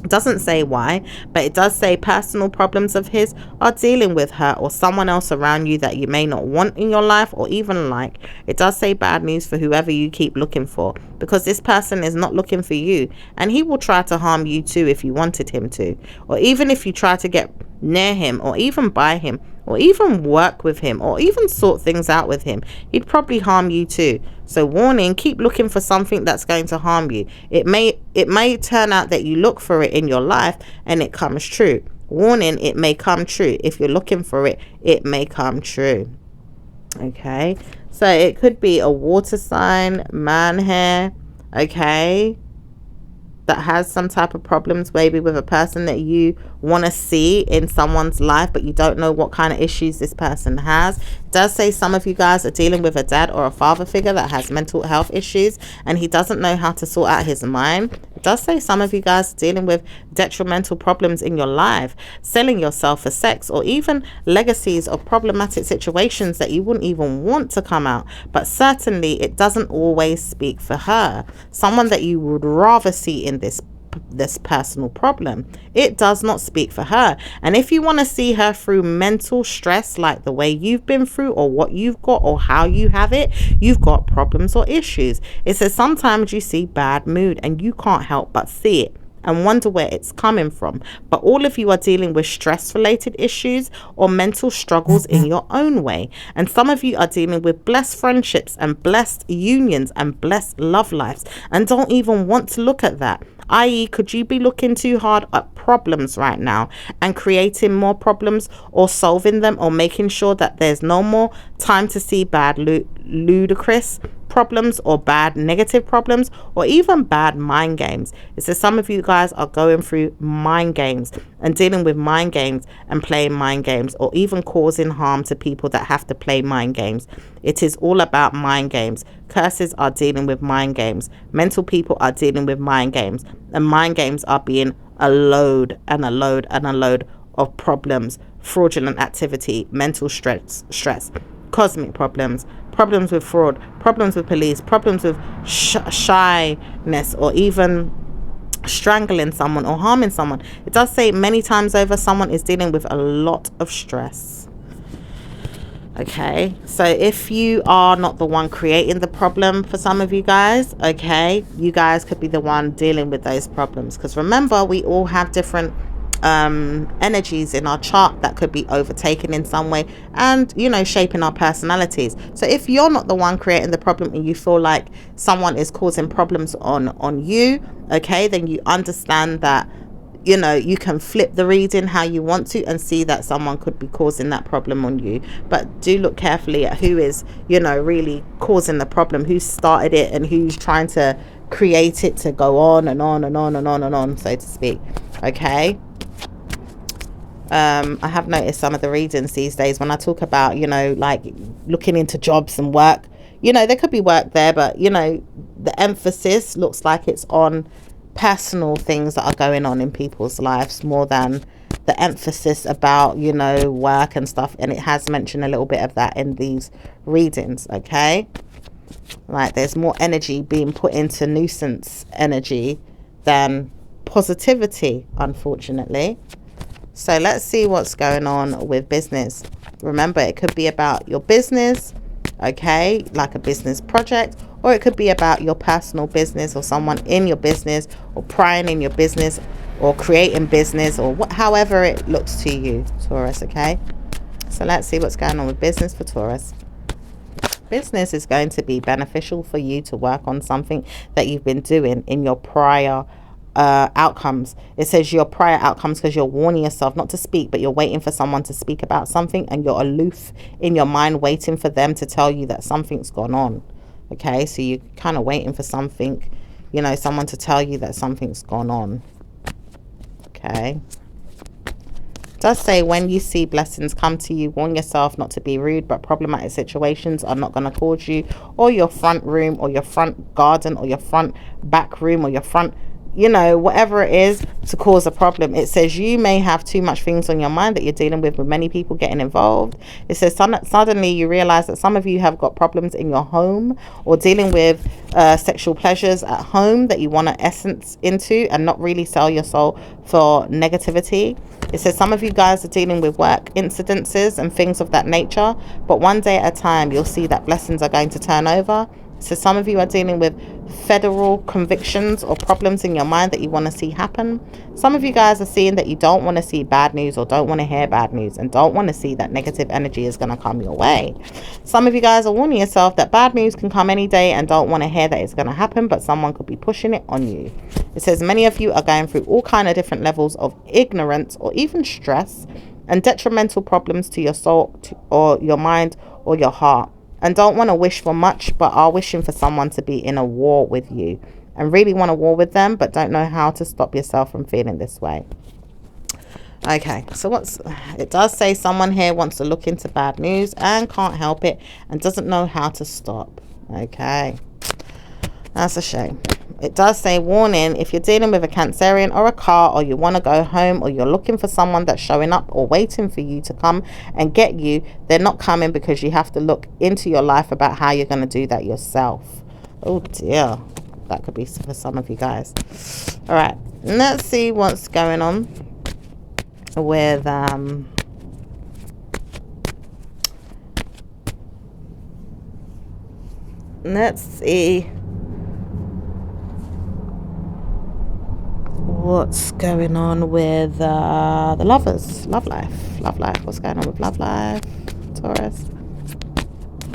It doesn't say why, but it does say personal problems of his are dealing with her or someone else around you that you may not want in your life or even like. It does say bad news for whoever you keep looking for, because this person is not looking for you, and he will try to harm you too if you wanted him to, or even if you try to get near him or even buy him or even work with him or even sort things out with him. He'd probably harm you too. So warning, keep looking for something that's going to harm you. It may turn out that you look for it in your life and it comes true. Warning, it may come true. If you're looking for it, it may come true. Okay, so it could be a water sign, man here, okay, that has some type of problems, maybe with a person that you want to see in someone's life, but you don't know what kind of issues this person has. It does say some of you guys are dealing with a dad or a father figure that has mental health issues and he doesn't know how to sort out his mind. It does say some of you guys are dealing with detrimental problems in your life, selling yourself for sex, or even legacies of problematic situations that you wouldn't even want to come out. But certainly it doesn't always speak for her, someone that you would rather see in this personal problem. It does not speak for her. And if you want to see her through mental stress, like the way you've been through or what you've got or how you have it, you've got problems or issues. It says sometimes you see bad mood and you can't help but see it and wonder where it's coming from. But all of you are dealing with stress-related issues or mental struggles in your own way. And some of you are dealing with blessed friendships and blessed unions and blessed love lives and don't even want to look at that. I.e., could you be looking too hard at problems right now and creating more problems or solving them or making sure that there's no more time to see bad ludicrous problems or bad negative problems or even bad mind games? It says some of you guys are going through mind games and dealing with mind games and playing mind games or even causing harm to people that have to play mind games. It is all about mind games. Curses are dealing with mind games. Mental people are dealing with mind games. And mind games are being a load and a load and a load of problems, fraudulent activity, mental stress, cosmic problems, problems with fraud, problems with police, problems with shyness, or even strangling someone or harming someone. It does say many times over someone is dealing with a lot of stress. Okay, so if you are not the one creating the problem for some of you guys, okay, you guys could be the one dealing with those problems, because remember, we all have different energies in our chart that could be overtaken in some way and, you know, shaping our personalities. So if you're not the one creating the problem and you feel like someone is causing problems on you, okay, then you understand that, you know, you can flip the reading how you want to and see that someone could be causing that problem on you. But do look carefully at who is, you know, really causing the problem, who started it and who's trying to create it to go on and on and on and on and on, so to speak. Okay. I have noticed some of the readings these days when I talk about, you know, like looking into jobs and work, you know, there could be work there, but, you know, the emphasis looks like it's on personal things that are going on in people's lives more than the emphasis about, you know, work and stuff. And it has mentioned a little bit of that in these readings. Okay, like there's more energy being put into nuisance energy than positivity, unfortunately. So let's see what's going on with business. Remember, it could be about your business, okay, like a business project, or it could be about your personal business or someone in your business, or prying in your business, or creating business, or however it looks to you, Taurus, okay? So let's see what's going on with business for Taurus. Business is going to be beneficial for you to work on something that you've been doing in your prior outcomes. It says your prior outcomes because you're warning yourself not to speak, but you're waiting for someone to speak about something, and you're aloof in your mind waiting for them to tell you that something's gone on. Okay, so you're kind of waiting for something, you know, someone to tell you that something's gone on. Okay, it does say when you see blessings come to you, warn yourself not to be rude, but problematic situations are not going to cause you or your front room or your front garden or your front back room or your front, you know, whatever it is, to cause a problem. It says you may have too much things on your mind that you're dealing with many people getting involved. It says suddenly you realize that some of you have got problems in your home or dealing with sexual pleasures at home that you want to essence into and not really sell your soul for negativity. It says some of you guys are dealing with work incidences and things of that nature, but one day at a time you'll see that blessings are going to turn over. So some of you are dealing with federal convictions or problems in your mind that you want to see happen. Some of you guys are seeing that you don't want to see bad news or don't want to hear bad news and don't want to see that negative energy is going to come your way. Some of you guys are warning yourself that bad news can come any day and don't want to hear that it's going to happen, but someone could be pushing it on you. It says many of you are going through all kind of different levels of ignorance or even stress and detrimental problems to your soul or your mind or your heart, and don't want to wish for much, but are wishing for someone to be in a war with you and really want a war with them, but don't know how to stop yourself from feeling this way. Okay, so it does say someone here wants to look into bad news and can't help it and doesn't know how to stop. Okay, that's a shame. It does say warning, if you're dealing with a Cancerian or a car, or you want to go home, or you're looking for someone that's showing up or waiting for you to come and get you, they're not coming because you have to look into your life about how you're going to do that yourself. Oh dear, that could be for some of you guys. All right, let's see what's going on with let's see what's going on with the lovers, love life. What's going on with love life, Taurus?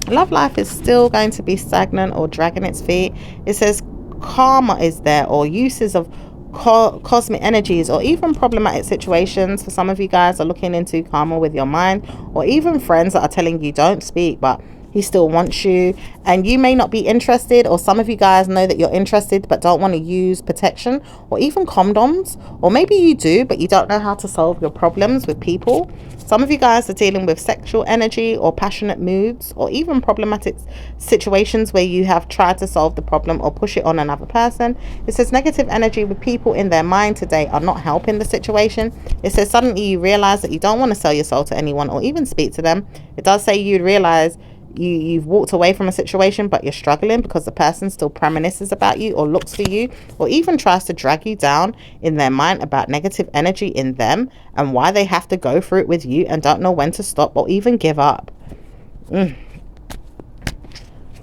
Love life is still going to be stagnant or dragging its feet. It says karma is there, or uses of cosmic energies, or even problematic situations. For some of you guys are looking into karma with your mind, or even friends that are telling you don't speak, but he still wants you, and you may not be interested, or some of you guys know that you're interested but don't want to use protection or even condoms, or maybe you do but you don't know how to solve your problems with people. Some of you guys are dealing with sexual energy or passionate moods, or even problematic situations where you have tried to solve the problem or push it on another person. It says negative energy with people in their mind today are not helping the situation. It says suddenly you realize that you don't want to sell your soul to anyone or even speak to them. It does say you realize you've walked away from a situation, but you're struggling because the person still reminisces about you or looks for you or even tries to drag you down in their mind about negative energy in them and why they have to go through it with you and don't know when to stop or even give up. It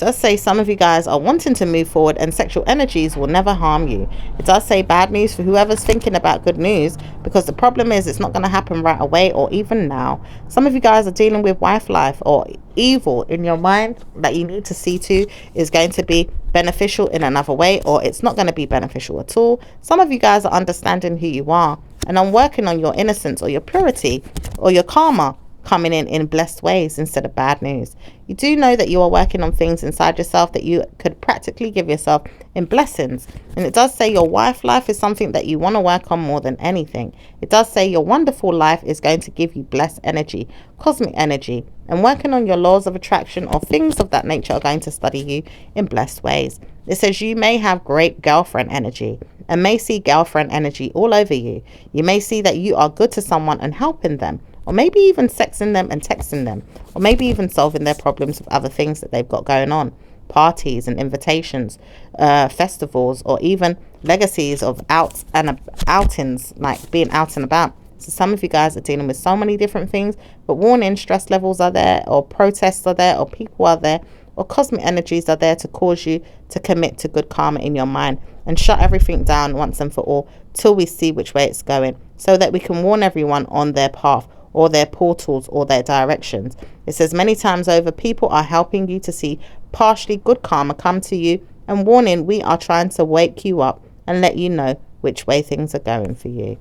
does say some of you guys are wanting to move forward and sexual energies will never harm you. It does say bad news for whoever's thinking about good news, because the problem is it's not going to happen right away or even now. Some of you guys are dealing with wife life, or evil in your mind that you need to see to is going to be beneficial in another way, or it's not going to be beneficial at all. Some of you guys are understanding who you are and I'm working on your innocence or your purity or your karma coming in blessed ways instead of bad news. You do know that you are working on things inside yourself that you could practically give yourself in blessings. And it does say your wife life is something that you want to work on more than anything. It does say your wonderful life is going to give you blessed energy, cosmic energy, and working on your laws of attraction or things of that nature are going to study you in blessed ways. It says you may have great girlfriend energy and may see girlfriend energy all over you. You may see that you are good to someone and helping them, or maybe even sexing them and texting them, or maybe even solving their problems with other things that they've got going on, parties and invitations, festivals, or even legacies of outings, like being out and about. So some of you guys are dealing with so many different things, but warning, stress levels are there, or protests are there, or people are there, or cosmic energies are there to cause you to commit to good karma in your mind and shut everything down once and for all till we see which way it's going, so that we can warn everyone on their path or their portals or their directions. It says many times over, people are helping you to see partially good karma come to you, and warning, we are trying to wake you up and let you know which way things are going for you.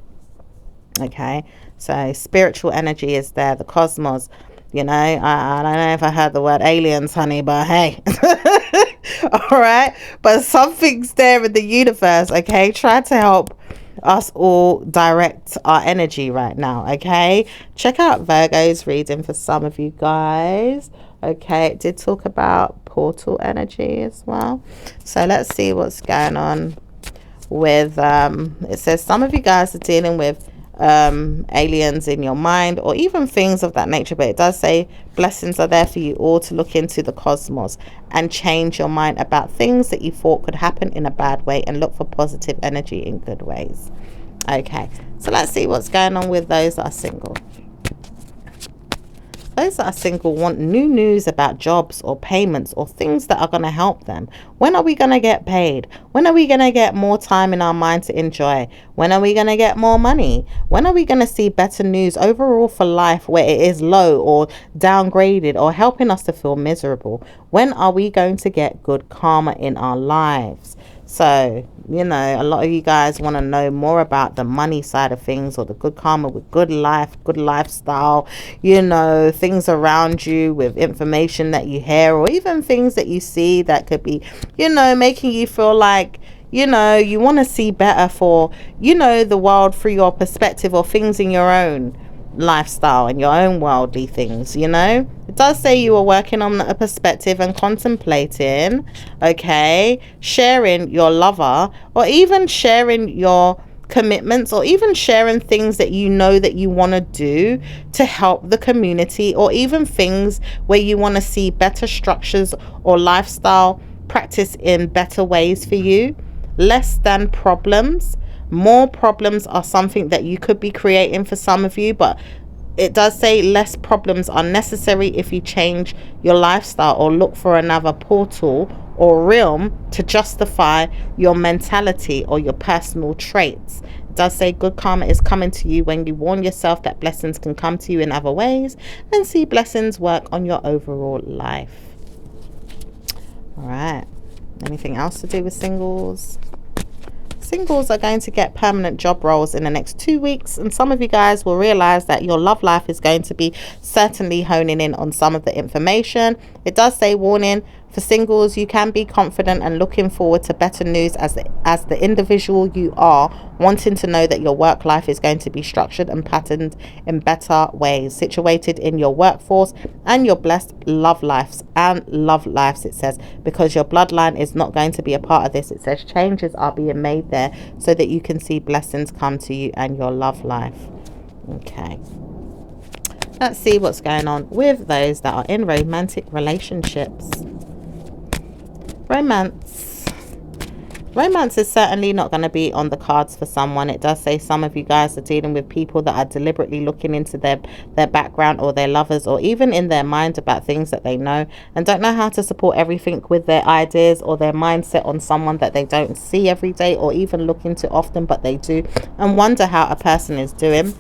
Okay, so spiritual energy is there, the cosmos. You know, I don't know if I heard the word aliens, honey, but hey. All right, but something's there in the universe, okay? Try to help us all direct our energy right now, okay? Check out Virgo's reading for some of you guys. Okay, it did talk about portal energy as well. So let's see what's going on with it says some of you guys are dealing with aliens in your mind, or even things of that nature, but it does say blessings are there for you all to look into the cosmos and change your mind about things that you thought could happen in a bad way, and look for positive energy in good ways. Okay, so let's see what's going on with those that are single. Those that are single want new news about jobs or payments or things that are going to help them. When are we going to get paid? When are we going to get more time in our mind to enjoy? When are we going to get more money? When are we going to see better news overall for life where it is low or downgraded or helping us to feel miserable? When are we going to get good karma in our lives? So, you know, a lot of you guys want to know more about the money side of things, or the good karma with good life, good lifestyle, you know, things around you with information that you hear, or even things that you see that could be, you know, making you feel like, you know, you want to see better for, you know, the world through your perspective, or things in your own lifestyle and your own worldly things. You know, it does say you are working on a perspective and contemplating, okay, sharing your lover, or even sharing your commitments, or even sharing things that you know that you want to do to help the community, or even things where you want to see better structures or lifestyle practice in better ways for you. Less than problems. More problems are something that you could be creating for some of you, but it does say less problems are necessary if you change your lifestyle or look for another portal or realm to justify your mentality or your personal traits. It does say good karma is coming to you when you warn yourself that blessings can come to you in other ways, and see blessings work on your overall life. All right. Anything else to do with singles? Singles are going to get permanent job roles in the next 2 weeks, and some of you guys will realize that your love life is going to be certainly honing in on some of the information. It does say warning for singles, you can be confident and looking forward to better news as the individual you are, wanting to know that your work life is going to be structured and patterned in better ways, situated in your workforce and your blessed love lives, it says, because your bloodline is not going to be a part of this. It says changes are being made there so that you can see blessings come to you and your love life. Okay, let's see what's going on with those that are in romantic relationships. Romance is certainly not going to be on the cards for someone. It does say some of you guys are dealing with people that are deliberately looking into their background or their lovers, or even in their mind about things that they know, and don't know how to support everything with their ideas or their mindset on someone that they don't see every day or even look into often, but they do, and wonder how a person is doing.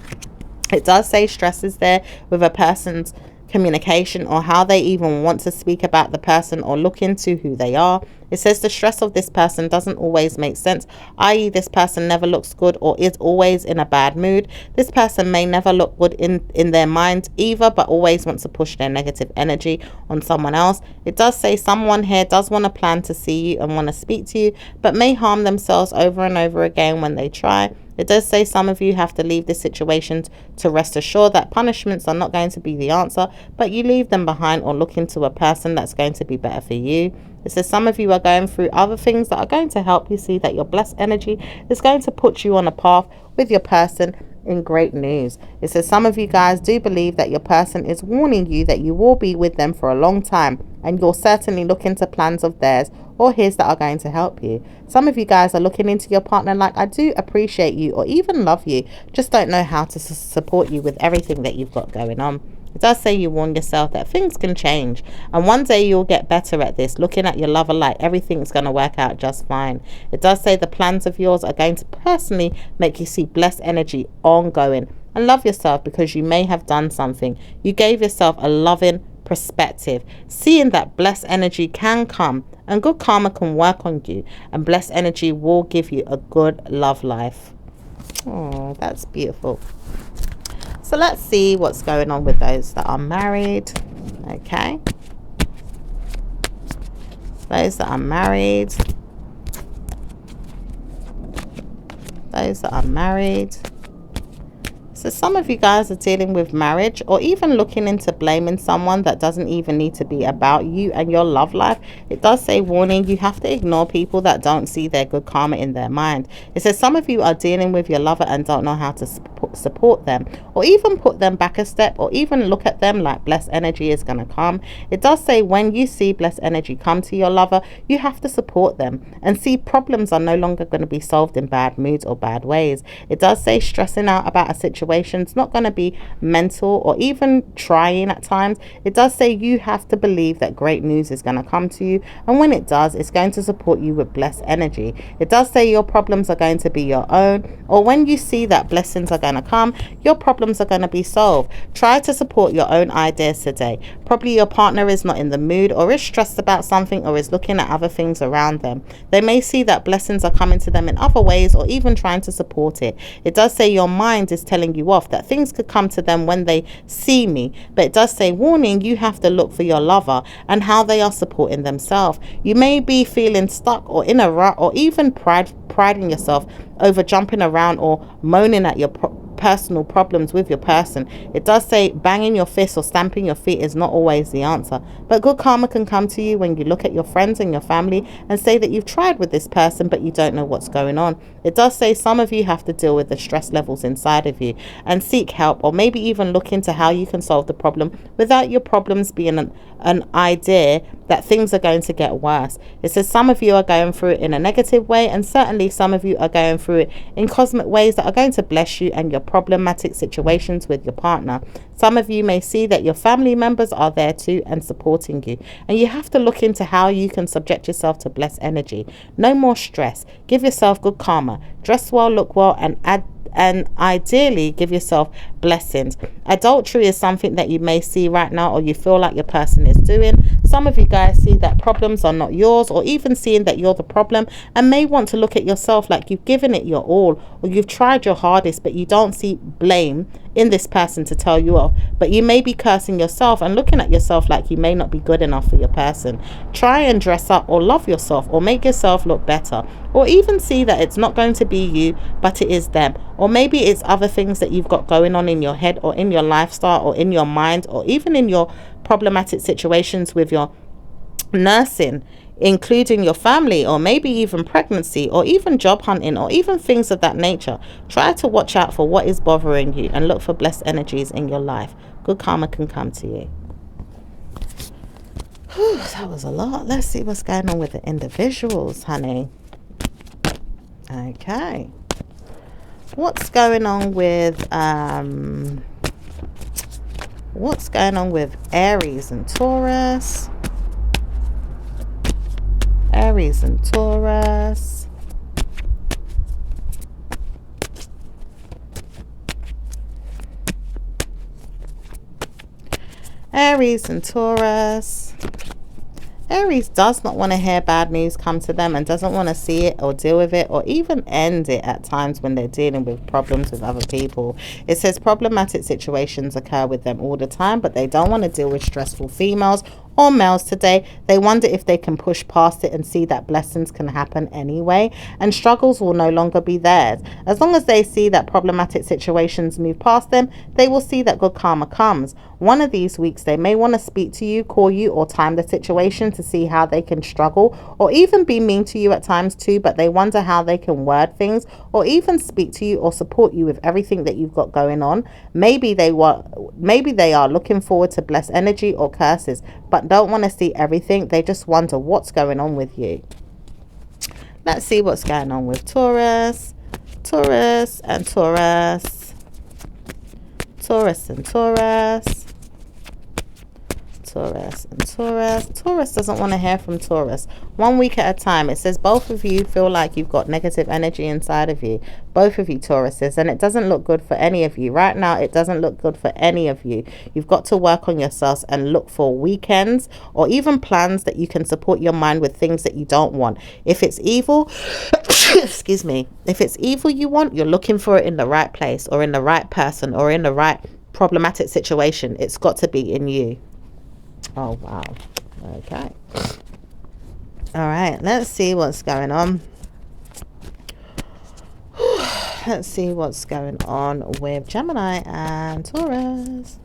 It does say stress is there with a person's communication, or how they even want to speak about the person or look into who they are. It says the stress of this person doesn't always make sense, i.e. this person never looks good or is always in a bad mood. This person may never look good in their mind either, but always wants to push their negative energy on someone else. It does say someone here does want to plan to see you and want to speak to you, but may harm themselves over and over again when they try. It does say some of you have to leave this situation to rest assured that punishments are not going to be the answer, but you leave them behind or look into a person that's going to be better for you. It says some of you are going through other things that are going to help you see that your blessed energy is going to put you on a path with your person in great news. It says some of you guys do believe that your person is warning you that you will be with them for a long time, and you'll certainly look into plans of theirs or his that are going to help you. Some of you guys are looking into your partner like, I do appreciate you or even love you, just don't know how to support you with everything that you've got going on. It does say you warn yourself that things can change, and one day you'll get better at this, looking at your lover like everything's going to work out just fine. It does say the plans of yours are going to personally make you see blessed energy ongoing, and love yourself because you may have done something. You gave yourself a loving perspective, seeing that blessed energy can come and good karma can work on you, and blessed energy will give you a good love life. Oh, that's beautiful. So let's see what's going on with those that are married. Okay. Those that are married. Those that are married. So some of you guys are dealing with marriage, or even looking into blaming someone that doesn't even need to be about you and your love life. It does say, warning, you have to ignore people that don't see their good karma in their mind. It says some of you are dealing with your lover and don't know how to support them, or even put them back a step, or even look at them like blessed energy is going to come. It does say when you see blessed energy come to your lover, you have to support them and see problems are no longer going to be solved in bad moods or bad ways. It does say stressing out about a situation it's not going to be mental or even trying at times. It does say you have to believe that great news is going to come to you, and when it does, it's going to support you with blessed energy. It does say your problems are going to be your own, or when you see that blessings are going to come, your problems are going to be solved. Try to support your own ideas today. Probably your partner is not in the mood, or is stressed about something, or is looking at other things around them. They may see that blessings are coming to them in other ways, or even trying to support it. It does say your mind is telling you off, that things could come to them when they see me, but it does say, warning, you have to look for your lover and how they are supporting themselves. You may be feeling stuck or in a rut, or even priding yourself over jumping around or moaning at your personal problems with your person. It does say banging your fist or stamping your feet is not always the answer, but good karma can come to you when you look at your friends and your family and say that you've tried with this person but you don't know what's going on. It does say some of you have to deal with the stress levels inside of you and seek help, or maybe even look into how you can solve the problem without your problems being an idea that things are going to get worse. It says some of you are going through it in a negative way, and certainly some of you are going through it in cosmic ways that are going to bless you and your problematic situations with your partner. Some of you may see that your family members are there too and supporting you, and you have to look into how you can subject yourself to blessed energy. No more stress. Give yourself good karma. Dress well, look well, and ideally give yourself blessings. Adultery is something that you may see right now, or you feel like your person is doing. Some of you guys see that problems are not yours, or even seeing that you're the problem, and may want to look at yourself like you've given it your all, or you've tried your hardest, but you don't see blame in this person to tell you off. But you may be cursing yourself and looking at yourself like you may not be good enough for your person. Try and dress up or love yourself, or make yourself look better, or even see that it's not going to be you but it is them, or maybe it's other things that you've got going on in your head, or in your lifestyle, or in your mind, or even in your problematic situations with your nursing, including your family, or maybe even pregnancy, or even job hunting, or even things of that nature. Try to watch out for what is bothering you and look for blessed energies in your life. Good karma can come to you. Whew, that was a lot. Let's see what's going on with the individuals, honey. Okay. What's going on with Aries and Taurus? Aries and Taurus. Aries and Taurus. Aries does not want to hear bad news come to them, and doesn't want to see it or deal with it, or even end it at times when they're dealing with problems with other people. It says problematic situations occur with them all the time, but they don't want to deal with stressful females or males today, they wonder if they can push past it and see that blessings can happen anyway, and struggles will no longer be theirs. As long as they see that problematic situations move past them, they will see that good karma comes. One of these weeks, they may want to speak to you, call you, or time the situation to see how they can struggle, or even be mean to you at times too, but they wonder how they can word things, or even speak to you or support you with everything that you've got going on. Maybe they are looking forward to blessed energy or curses, but don't want to see everything. They just wonder what's going on with you. Let's see what's going on with Taurus. Taurus and Taurus. Taurus and Taurus. Taurus and Taurus. Taurus doesn't want to hear from Taurus. 1 week at a time. It says both of you feel like you've got negative energy inside of you. Both of you Tauruses. And it doesn't look good for any of you. Right now, it doesn't look good for any of you. You've got to work on yourselves and look for weekends or even plans that you can support your mind with things that you don't want. If it's evil, excuse me. If it's evil you want, you're looking for it in the right place or in the right person or in the right problematic situation. It's got to be in you. Oh, wow. Okay. All right. Let's see what's going on. Let's see what's going on with Gemini and Taurus.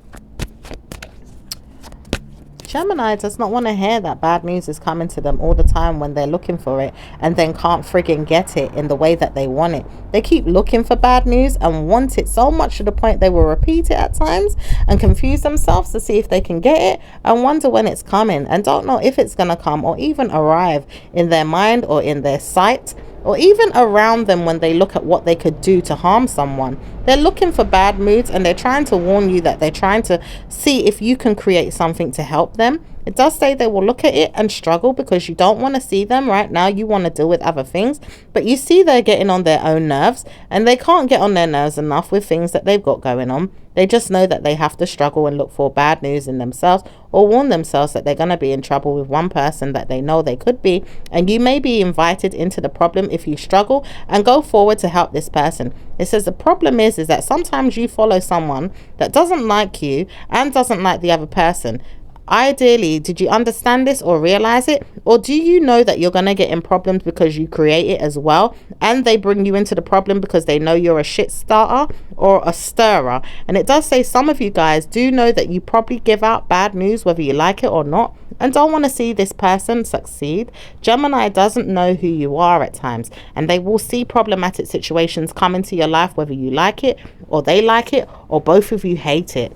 Gemini does not want to hear that bad news is coming to them all the time when they're looking for it and then can't friggin' get it in the way that they want it. They keep looking for bad news and want it so much to the point they will repeat it at times and confuse themselves to see if they can get it and wonder when it's coming and don't know if it's going to come or even arrive in their mind or in their sight, or even around them when they look at what they could do to harm someone. They're looking for bad moods and they're trying to warn you that they're trying to see if you can create something to help them. It does say they will look at it and struggle because you don't want to see them right now. You want to deal with other things, but you see they're getting on their own nerves and they can't get on their nerves enough with things that they've got going on. They just know that they have to struggle and look for bad news in themselves or warn themselves that they're going to be in trouble with one person that they know they could be. And you may be invited into the problem if you struggle and go forward to help this person. It says the problem is that sometimes you follow someone that doesn't like you and doesn't like the other person. Ideally, did you understand this or realize it? Or do you know that you're going to get in problems because you create it as well? And they bring you into the problem because they know you're a shit starter or a stirrer. And it does say some of you guys do know that you probably give out bad news whether you like it or not, and don't want to see this person succeed. Gemini doesn't know who you are at times, and they will see problematic situations come into your life whether you like it or they like it or both of you hate it.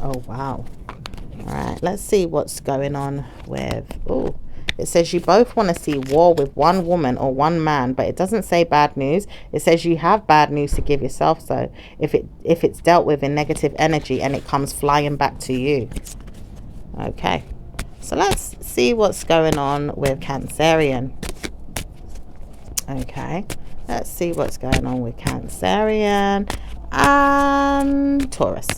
Oh, wow. All right, let's see what's going on with, it says you both want to see war with one woman or one man, but it doesn't say bad news. It says you have bad news to give yourself. So if it's dealt with in negative energy and it comes flying back to you. Okay, so let's see what's going on with Cancerian. Okay, let's see what's going on with Cancerian and Taurus.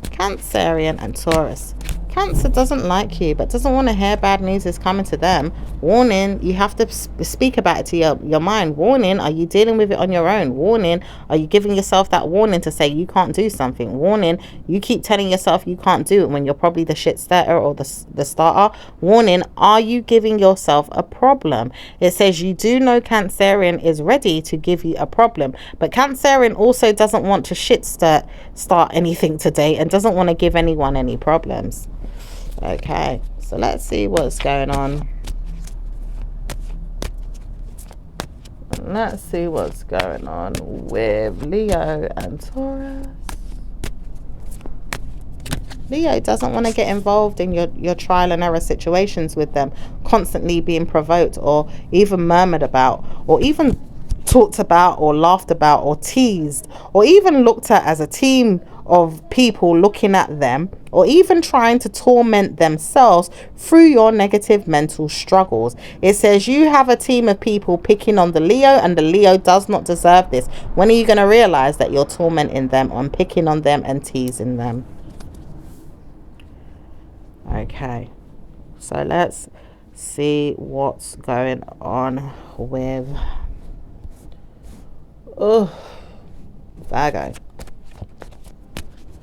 Cancerian and Taurus. Cancer doesn't like you, but doesn't want to hear bad news is coming to them. Warning, you have to speak about it to your mind. Warning, are you dealing with it on your own? Warning, are you giving yourself that warning to say you can't do something? Warning, you keep telling yourself you can't do it when you're probably the shit starter or the starter. Warning, are you giving yourself a problem? It says you do know Cancerian is ready to give you a problem, but Cancerian also doesn't want to start anything today and doesn't want to give anyone any problems. Okay, so let's see what's going on. Let's see what's going on with Leo and Taurus. Leo doesn't want to get involved in your trial and error situations with them, constantly being provoked or even murmured about or even talked about or laughed about or teased or even looked at as a team of people looking at them or even trying to torment themselves through your negative mental struggles. It says you have a team of people picking on the Leo and the Leo does not deserve this. When are you going to realize that you're tormenting them and picking on them and teasing them? Okay, so let's see what's going on with Virgo.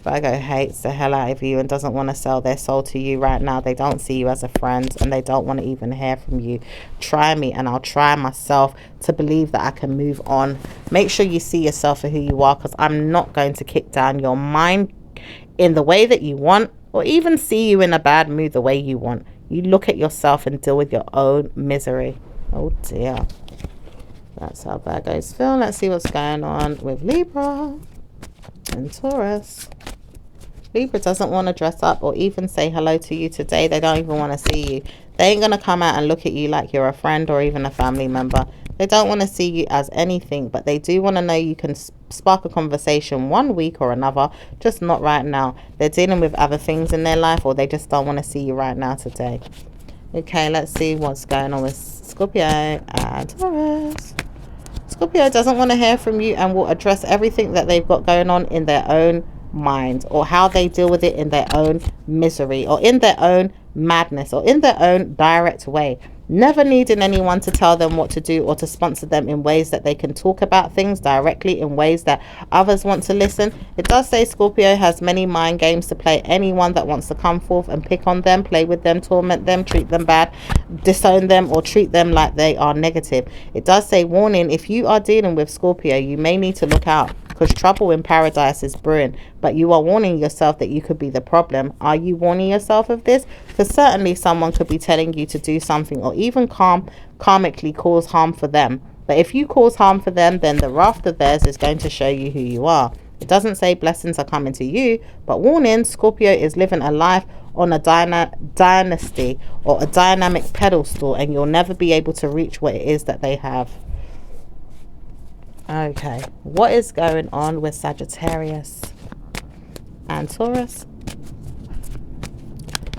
Virgo hates the hell out of you and doesn't want to sell their soul to you right now. They don't see you as a friend and they don't want to even hear from you. Try me and I'll try myself to believe that I can move on. Make sure you see yourself for who you are, because I'm not going to kick down your mind in the way that you want, or even see you in a bad mood the way you want. You look at yourself and deal with your own misery. Oh dear. That's how Virgos feel. Let's see what's going on with Libra and Taurus. Libra doesn't want to dress up or even say hello to you today. They don't even want to see you. They ain't going to come out and look at you like you're a friend or even a family member. They don't want to see you as anything, but they do want to know you can spark a conversation one week or another, just not right now. They're dealing with other things in their life, or they just don't want to see you right now today. Okay, let's see what's going on with Scorpio and Taurus. Scorpio doesn't want to hear from you and will address everything that they've got going on in their own mind, or how they deal with it in their own misery, or in their own madness, or in their own direct way. Never needing anyone to tell them what to do or to sponsor them in ways that they can talk about things directly in ways that others want to listen. It does say Scorpio has many mind games to play. Anyone that wants to come forth and pick on them, play with them, torment them, treat them bad, disown them, or treat them like they are negative. It does say, warning, if you are dealing with Scorpio, you may need to look out, because trouble in paradise is brewing. But you are warning yourself that you could be the problem. Are you warning yourself of this? Because certainly someone could be telling you to do something, or even karmically cause harm for them. But if you cause harm for them, then the wrath of theirs is going to show you who you are. It doesn't say blessings are coming to you, but warning, Scorpio is living a life on a dynasty or a dynamic pedestal, and you'll never be able to reach what it is that they have. Okay, what is going on with Sagittarius and Taurus?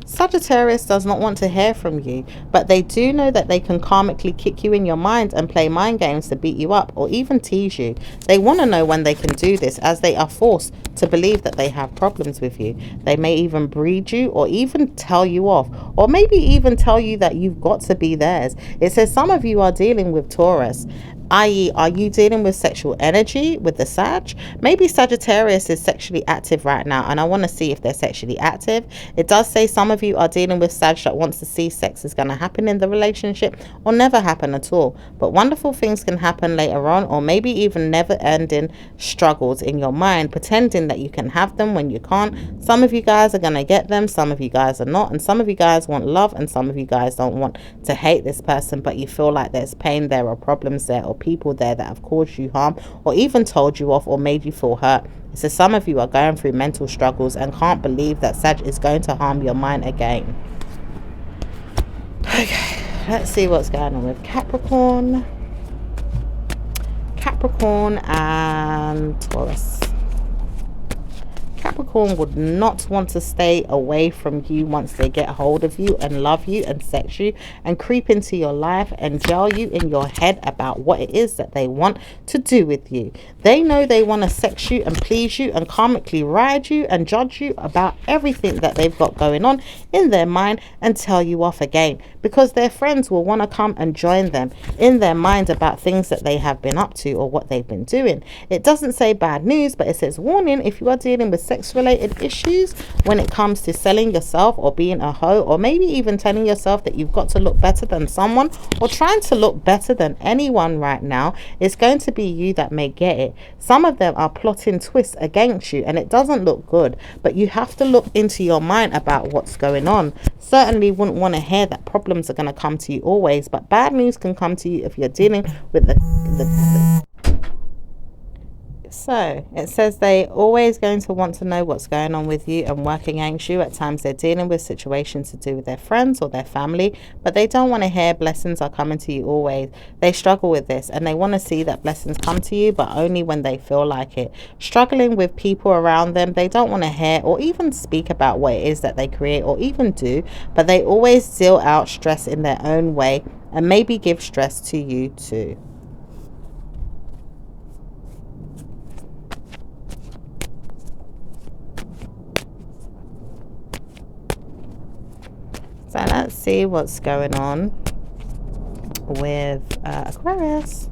Sagittarius does not want to hear from you, but they do know that they can karmically kick you in your mind and play mind games to beat you up or even tease you. They want to know when they can do this, as they are forced to believe that they have problems with you. They may even breed you or even tell you off, or maybe even tell you that you've got to be theirs. It says some of you are dealing with Taurus, i.e., are you dealing with sexual energy with the Sag? Maybe Sagittarius is sexually active right now, and I want to see if they're sexually active. It does say some of you are dealing with Sag that wants to see sex is going to happen in the relationship or never happen at all. But wonderful things can happen later on, or maybe even never-ending struggles in your mind, pretending that you can have them when you can't. Some of you guys are going to get them, some of you guys are not, and some of you guys want love, and some of you guys don't want to hate this person, but you feel like there's pain there or problems there, or people there that have caused you harm or even told you off or made you feel hurt. So some of you are going through mental struggles and can't believe that Sag is going to harm your mind again. Okay, let's see what's going on with Capricorn and Taurus. Capricorn would not want to stay away from you once they get hold of you and love you and sex you and creep into your life and gel you in your head about what it is that they want to do with you. They know they want to sex you and please you and karmically ride you and judge you about everything that they've got going on in their mind and tell you off again, because their friends will want to come and join them in their mind about things that they have been up to or what they've been doing. It doesn't say bad news, but it says warning, if you are dealing with sex related issues when it comes to selling yourself or being a hoe, or maybe even telling yourself that you've got to look better than someone or trying to look better than anyone right now, it's going to be you that may get it. Some of them are plotting twists against you and it doesn't look good, but you have to look into your mind about what's going on. Certainly wouldn't want to hear that problems are going to come to you always, but bad news can come to you if you're dealing with the So it says they always going to want to know what's going on with you and work against you. At times they're dealing with situations to do with their friends or their family, but they don't want to hear blessings are coming to you always. They struggle with this and they want to see that blessings come to you, but only when they feel like it. Struggling with people around them, they don't want to hear or even speak about what it is that they create or even do, but they always deal out stress in their own way and maybe give stress to you too. So let's see what's going on with Aquarius.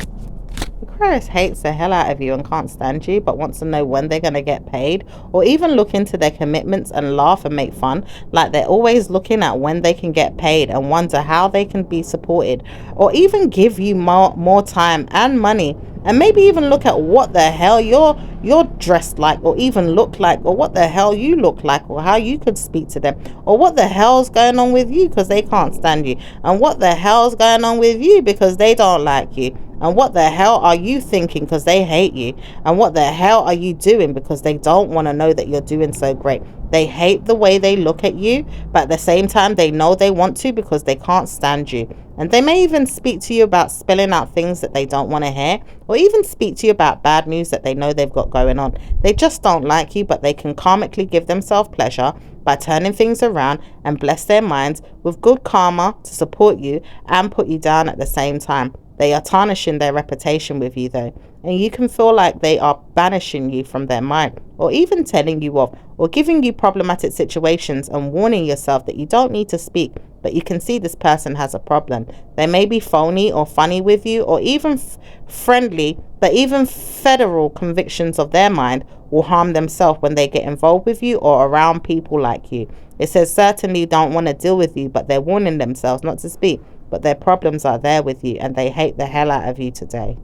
Aquarius hates the hell out of you and can't stand you, but wants to know when they're going to get paid, or even look into their commitments and laugh and make fun. Like they're always looking at when they can get paid and wonder how they can be supported, or even give you more time and money, and maybe even look at what the hell you're dressed like, or even look like, or what the hell you look like, or how you could speak to them, or what the hell's going on with you because they can't stand you, and what the hell's going on with you because they don't like you, and what the hell are you thinking because they hate you, and what the hell are you doing because they don't want to know that you're doing so great. They hate the way they look at you, but at the same time they know they want to because they can't stand you. And they may even speak to you about spelling out things that they don't want to hear, or even speak to you about bad news that they know they've got going on. They just don't like you, but they can karmically give themselves pleasure by turning things around and bless their minds with good karma to support you and put you down at the same time. They are tarnishing their reputation with you though, and you can feel like they are banishing you from their mind, or even telling you off, or giving you problematic situations and warning yourself that you don't need to speak, but you can see this person has a problem. They may be phony or funny with you, or even friendly, but even federal convictions of their mind will harm themselves when they get involved with you or around people like you. It says certainly don't want to deal with you, but they're warning themselves not to speak. But their problems are there with you, and they hate the hell out of you today.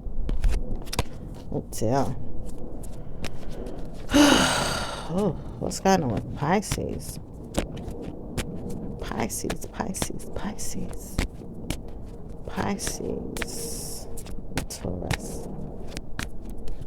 Oh dear. Oh, what's going on with Pisces? Pisces, Pisces, Pisces. Pisces. Taurus.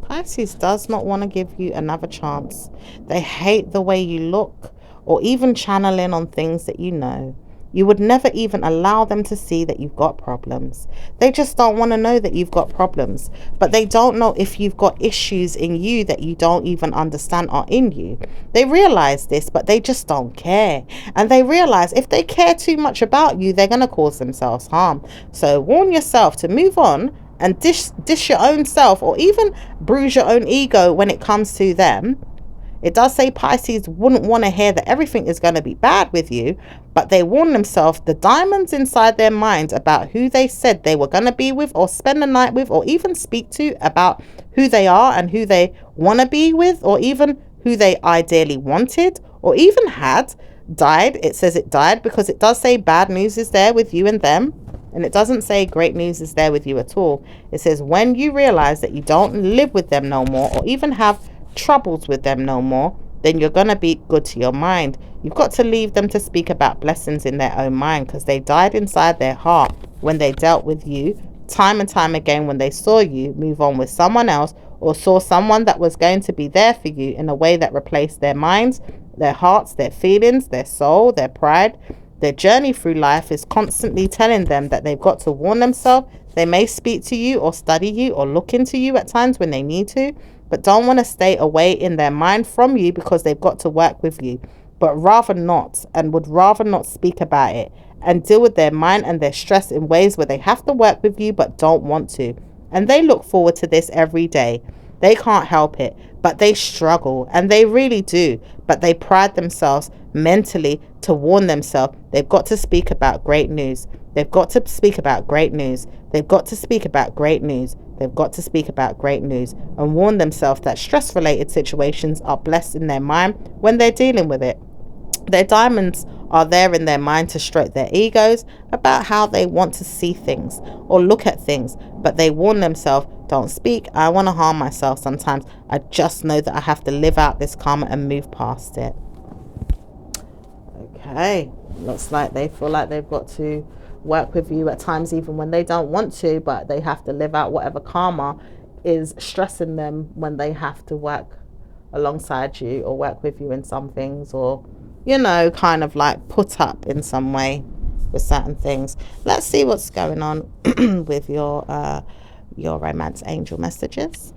Pisces does not want to give you another chance. They hate the way you look, or even channeling on things that you know. You would never even allow them to see that you've got problems. They just don't want to know that you've got problems. But they don't know if you've got issues in you that you don't even understand are in you. They realize this, but they just don't care. And they realize if they care too much about you, they're going to cause themselves harm. So warn yourself to move on and dish your own self, or even bruise your own ego when it comes to them. It does say Pisces wouldn't want to hear that everything is going to be bad with you, but they warn themselves the diamonds inside their minds about who they said they were going to be with, or spend the night with, or even speak to about who they are and who they want to be with, or even who they ideally wanted or even had, died. It says it died because it does say bad news is there with you and them. And it doesn't say great news is there with you at all. It says when you realize that you don't live with them no more, or even have troubles with them no more, then you're going to be good to your mind. You've got to leave them to speak about blessings in their own mind, because they died inside their heart when they dealt with you time and time again, when they saw you move on with someone else, or saw someone that was going to be there for you in a way that replaced their minds, their hearts, their feelings, their soul, their pride. Their journey through life is constantly telling them that they've got to warn themselves. They may speak to you or study you or look into you at times when they need to, but don't want to stay away in their mind from you because they've got to work with you, but rather not, and would rather not speak about it and deal with their mind and their stress in ways where they have to work with you but don't want to. And they look forward to this every day. They can't help it, but they struggle, and they really do. But they pride themselves mentally to warn themselves they've got to speak about great news. They've got to speak about great news. They've got to speak about great news. They've got to speak about great news and warn themselves that stress-related situations are blessed in their mind when they're dealing with it. Their diamonds are there in their mind to stroke their egos about how they want to see things or look at things, but they warn themselves, don't speak, I want to harm myself sometimes. I just know that I have to live out this karma and move past it. Okay, looks like they feel like they've got to work with you at times even when they don't want to, but they have to live out whatever karma is stressing them when they have to work alongside you or work with you in some things, or kind of like put up in some way with certain things. Let's see what's going on with your romance angel messages.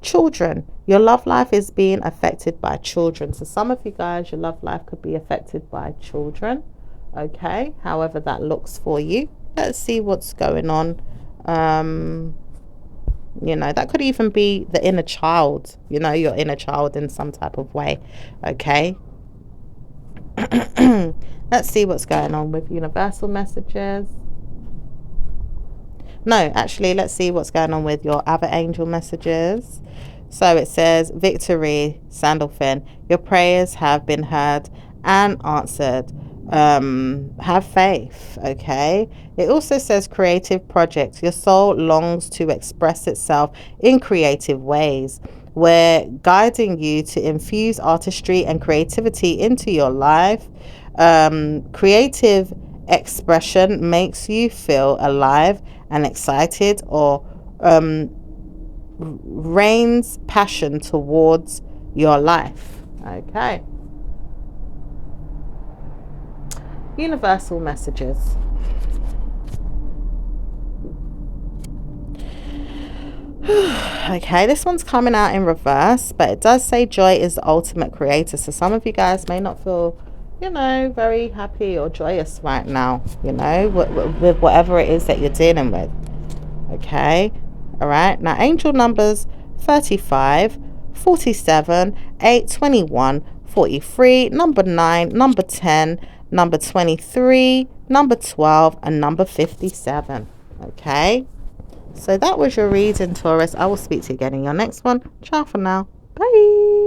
Children, your love life is being affected by children. So some of you guys, your love life could be affected by children. Okay, however that looks for you. Let's see what's going on. That could even be the inner child, your inner child in some type of way. Okay. Let's see what's going on with universal messages. No, actually, let's see what's going on with your other angel messages. So it says, victory, Sandalphon. Your prayers have been heard and answered. Have faith, okay? It also says creative projects. Your soul longs to express itself in creative ways. We're guiding you to infuse artistry and creativity into your life. Creative expression makes you feel alive and excited, or rains passion towards your life. Okay. Universal messages. Okay, this one's coming out in reverse, but it does say joy is the ultimate creator. So some of you guys may not feel, you know, very happy or joyous right now, you know, with whatever it is that you're dealing with. Okay. All right. Now, angel numbers 35, 47, 8, 21, 43, number 9, number 10, number 23, number 12, and number 57. Okay. So that was your reading, Taurus. I will speak to you again in your next one. Ciao for now. Bye.